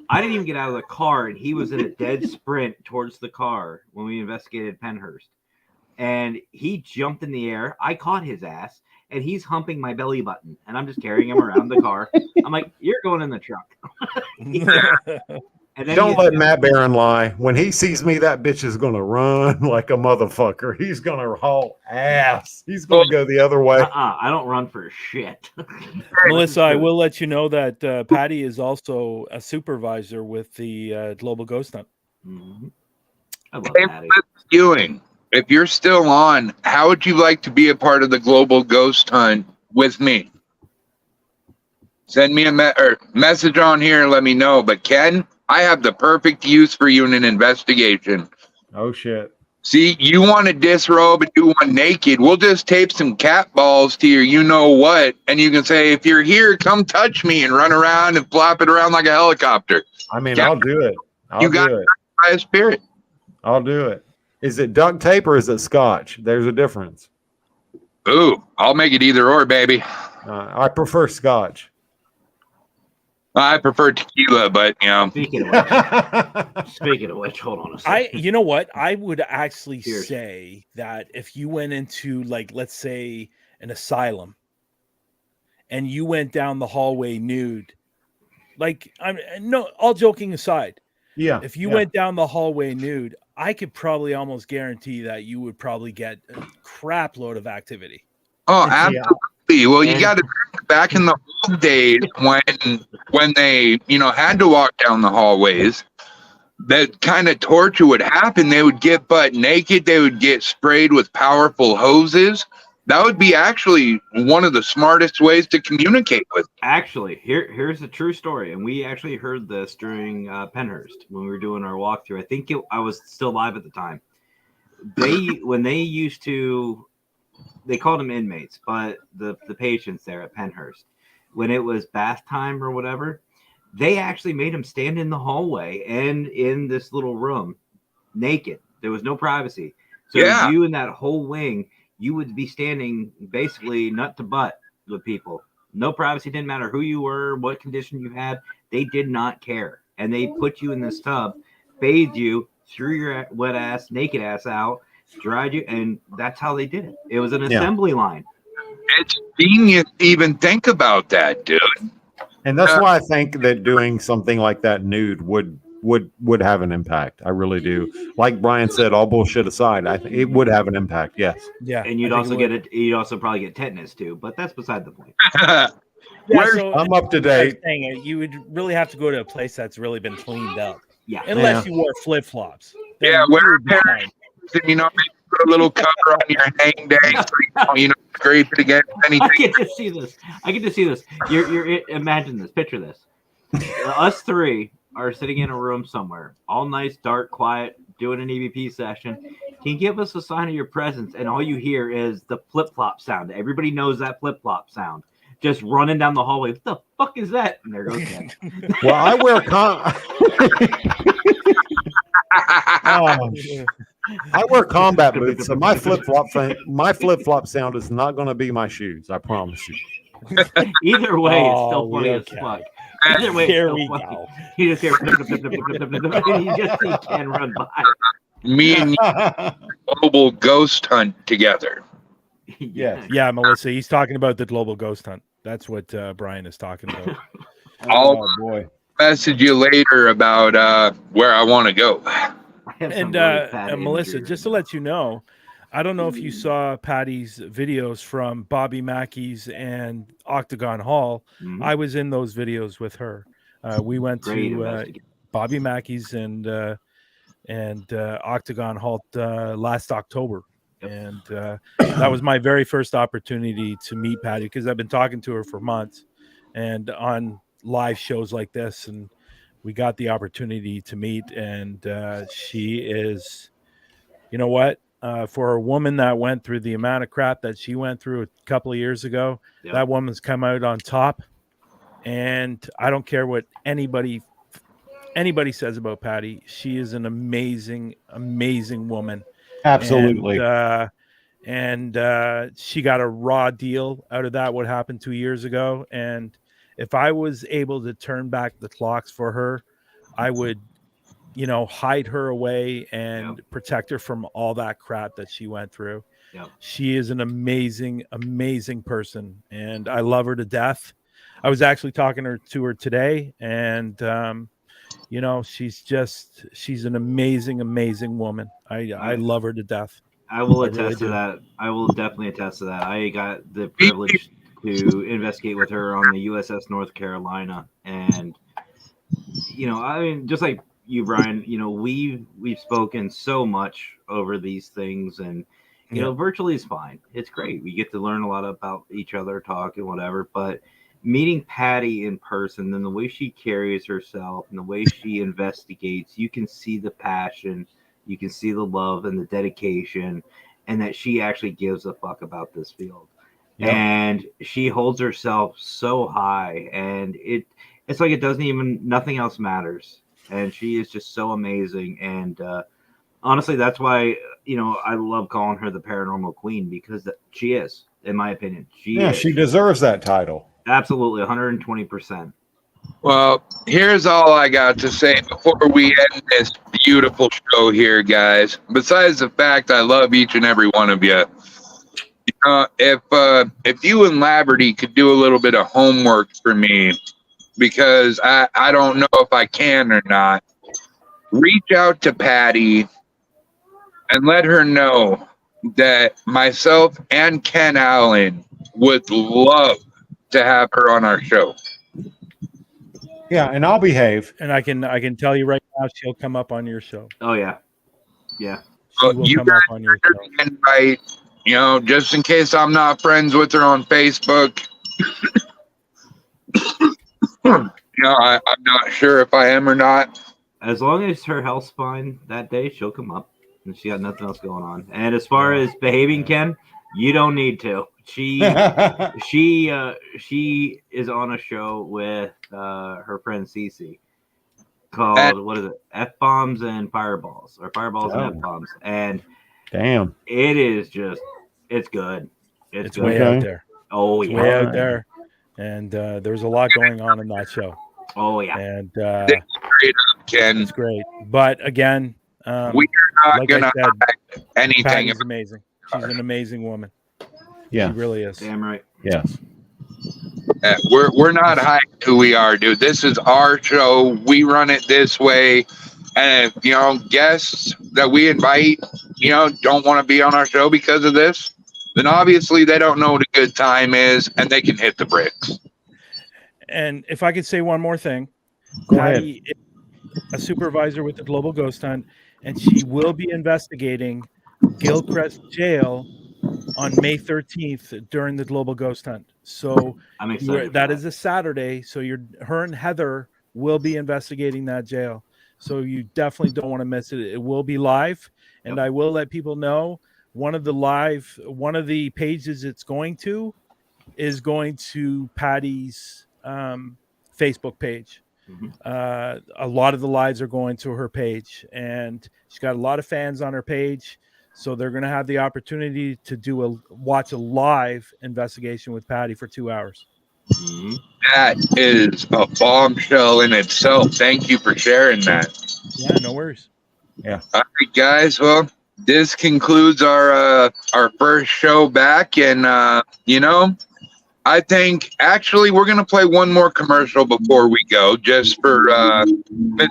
Speaker 3: I didn't even get out of the car, and he was in a dead sprint towards the car when we investigated Penhurst. And he jumped in the air. I caught his ass, and he's humping my belly button. And I'm just carrying him around the car. I'm like, you're going in the truck. And then
Speaker 2: don't let Matt Barron lie. When he sees me, that bitch is going to run like a motherfucker. He's going to haul ass. He's going to go the other way.
Speaker 3: I don't run for shit.
Speaker 5: Melissa, I will let you know that Patty is also a supervisor with the Global Ghost Hunt.
Speaker 3: Mm-hmm. I love Patty.
Speaker 1: Ewing, if you're still on, how would you like to be a part of the Global Ghost Hunt with me? Send me a message on here and let me know. But Ken, I have the perfect use for you in an investigation.
Speaker 2: Oh, shit.
Speaker 1: See, you want to disrobe and do one naked. We'll just tape some cat balls to your you-know-what, and you can say, if you're here, come touch me, and run around and flop it around like a helicopter.
Speaker 2: I mean, I'll do it.
Speaker 1: You got it by a spirit.
Speaker 2: I'll do it. Is it duct tape or is it scotch? There's a difference.
Speaker 1: Ooh, I'll make it either or, baby.
Speaker 2: I prefer scotch.
Speaker 1: I prefer tequila, but you know.
Speaker 3: Speaking of which, hold on a second.
Speaker 5: You know what? I would actually say that if you went into, like, let's say an asylum and you went down the hallway nude, Like, I'm no, all joking aside.
Speaker 2: Yeah.
Speaker 5: If you went down the hallway nude, I could probably almost guarantee that you would probably get a crap load of activity.
Speaker 1: Oh, absolutely. Well, you got to back in the old days when they, had to walk down the hallways, that kind of torture would happen. They would get butt naked. They would get sprayed with powerful hoses. That would be actually one of the smartest ways to communicate with.
Speaker 3: Actually, here's a true story, and we actually heard this during Penhurst when we were doing our walkthrough. I think I was still live at the time. When they used to, they called them inmates, but the patients there at Penhurst, when it was bath time or whatever, they actually made them stand in the hallway and in this little room naked. There was no privacy. So you in that whole wing, you would be standing basically nut to butt with people. No privacy, didn't matter who you were, what condition you had. They did not care. And they put you in this tub, bathed you, threw your wet ass, naked ass out, dried you, and that's how they did it. It was an assembly line.
Speaker 1: It's genius to even think about that, dude.
Speaker 2: And that's why I think that doing something like that nude would have an impact. I really do. Like Brian said, all bullshit aside, I think it would have an impact. Yes.
Speaker 5: Yeah.
Speaker 3: And you'd also get it. You'd also probably get tetanus too, but that's beside the point.
Speaker 5: So
Speaker 2: I'm up to date.
Speaker 5: You would really have to go to a place that's really been cleaned up.
Speaker 3: Yeah.
Speaker 5: Unless you wore flip flops.
Speaker 1: Yeah, wear a pair of shoes and, put a little cover on your hang day so you don't scrape it against anything.
Speaker 3: I get to see this. You're imagine this. Picture this. Us three are sitting in a room somewhere, all nice, dark, quiet, doing an EVP session. Can you give us a sign of your presence? And all you hear is the flip-flop sound. Everybody knows that flip-flop sound. Just running down the hallway. What the fuck is that? And there goes Ken.
Speaker 2: Well, I wear I wear combat boots, so my flip-flop sound is not going to be my shoes. I promise you.
Speaker 3: Either way, it's still funny as fuck. Either way,
Speaker 5: Here
Speaker 3: it's
Speaker 5: we
Speaker 3: still funny.
Speaker 5: go.
Speaker 3: You just hear and you just see Ken run by.
Speaker 1: Me and you global ghost hunt together.
Speaker 5: Yeah, Melissa, he's talking about the global ghost hunt. That's what Brian is talking about.
Speaker 1: I'll message you later about where I want to go.
Speaker 5: And Melissa, just to let you know, I don't know if you saw Patty's videos from Bobby Mackey's and Octagon Hall.
Speaker 3: Mm-hmm.
Speaker 5: I was in those videos with her. We went to Bobby Mackey's and Octagon Hall last October. And that was my very first opportunity to meet Patty, because I've been talking to her for months and on live shows like this, and we got the opportunity to meet. And she is, you know what, for a woman that went through the amount of crap that she went through a couple of years ago, that woman's come out on top. And I don't care what anybody says about Patty. She is an amazing woman.
Speaker 2: Absolutely.
Speaker 5: And she got a raw deal out of that, what happened 2 years ago. And if I was able to turn back the clocks for her, I would, hide her away and protect her from all that crap that she went through. She is an amazing person, and I love her to death. I was actually talking to her today, and she's an amazing woman. I love her to death.
Speaker 3: I will attest to that. I will definitely attest to that. I got the privilege to investigate with her on the USS North Carolina, and I mean, just like you, Brian, we've spoken so much over these things, and virtually is fine. It's great. We get to learn a lot about each other, talk and whatever, but meeting Patty in person and the way she carries herself and the way she investigates, you can see the passion, you can see the love and the dedication, and that she actually gives a fuck about this field. And she holds herself so high, and it's like nothing else matters. And she is just so amazing. And honestly, that's why I love calling her the paranormal queen, because she is, in my opinion.
Speaker 2: She deserves that title.
Speaker 3: Absolutely, 120%.
Speaker 1: Well, here's all I got to say before we end this beautiful show here, guys. Besides the fact I love each and every one of you, if you and Laverty could do a little bit of homework for me, because I don't know if I can or not. Reach out to Patty and let her know that myself and Ken Allen would love to have her on our show.
Speaker 2: Yeah, and I'll behave.
Speaker 5: And I can tell you right now, she'll come up on your show.
Speaker 3: Oh yeah, yeah.
Speaker 5: She will come up on your show.
Speaker 1: Invite, you know, just in case I'm not friends with her on Facebook. You know, I'm not sure if I am or not.
Speaker 3: As long as her health's fine that day, she'll come up, and she got nothing else going on. And as far as behaving, Ken, you don't need to. She is on a show with her friend Cece called what is it? F-bombs and fireballs, or fireballs and F-bombs. And
Speaker 2: damn,
Speaker 3: it is just it's good. It's good.
Speaker 5: Way out there.
Speaker 3: Oh
Speaker 5: it's
Speaker 3: yeah,
Speaker 5: way out there. And there's a lot going on in that show.
Speaker 3: Oh yeah,
Speaker 5: and
Speaker 1: Ken,
Speaker 5: it's great. But again,
Speaker 1: we are not
Speaker 5: like
Speaker 1: gonna hide anything.
Speaker 5: Patty's amazing. She's an amazing woman.
Speaker 2: Yeah,
Speaker 5: she really is.
Speaker 3: Damn right.
Speaker 2: Yes.
Speaker 1: We're not hiding who we are, dude. This is our show. We run it this way. And if, you know, guests that we invite, you know, don't want to be on our show because of this, then obviously they don't know what a good time is, and they can hit the bricks.
Speaker 5: And if I could say one more thing, Patty is a supervisor with the Global Ghost Hunt, and she will be investigating Gilchrist Jail on May 13th during the Global Ghost Hunt. So
Speaker 3: I'm excited.
Speaker 5: That is a Saturday. So her and Heather will be investigating that jail. So you definitely don't want to miss it. It will be live, and I will let people know one of the pages it's going to is going to Patty's Facebook page. Mm-hmm. A lot of the lives are going to her page, and she's got a lot of fans on her page. So they're going to have the opportunity to watch a live investigation with Patty for 2 hours.
Speaker 1: Mm-hmm. That is a bombshell in itself. Thank you for sharing that.
Speaker 5: Yeah, no worries.
Speaker 2: Yeah.
Speaker 1: All right, guys. Well, this concludes our first show back, and you know, I think actually we're gonna play one more commercial before we go, just for Mr. Matt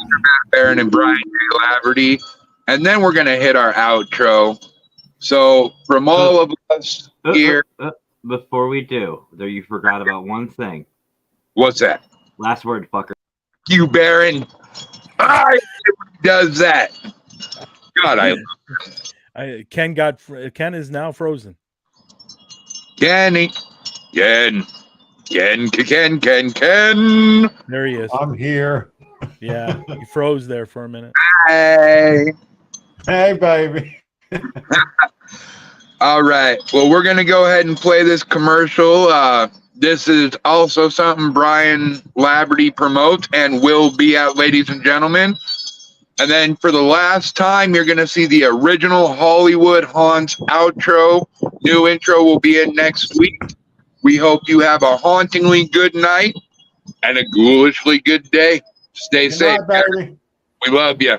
Speaker 1: Barron and Brian J. Laverty, and then we're gonna hit our outro. So from all of us here,
Speaker 3: before we do, there you forgot about one thing.
Speaker 1: What's that?
Speaker 3: Last word, fucker.
Speaker 1: You, Barron. Does that? God,
Speaker 5: Ken is now frozen.
Speaker 1: Ken. There
Speaker 5: he is.
Speaker 2: I'm here.
Speaker 5: Yeah, he froze there for a minute.
Speaker 1: Hey,
Speaker 2: baby.
Speaker 1: All right. Well, we're gonna go ahead and play this commercial. This is also something Brian Laverty promotes and will be at, ladies and gentlemen. And then for the last time, you're going to see the original Hollywood Hauntz outro. New intro will be in next week. We hope you have a hauntingly good night and a ghoulishly good day. Stay safe.
Speaker 2: Night, baby.
Speaker 1: We love you.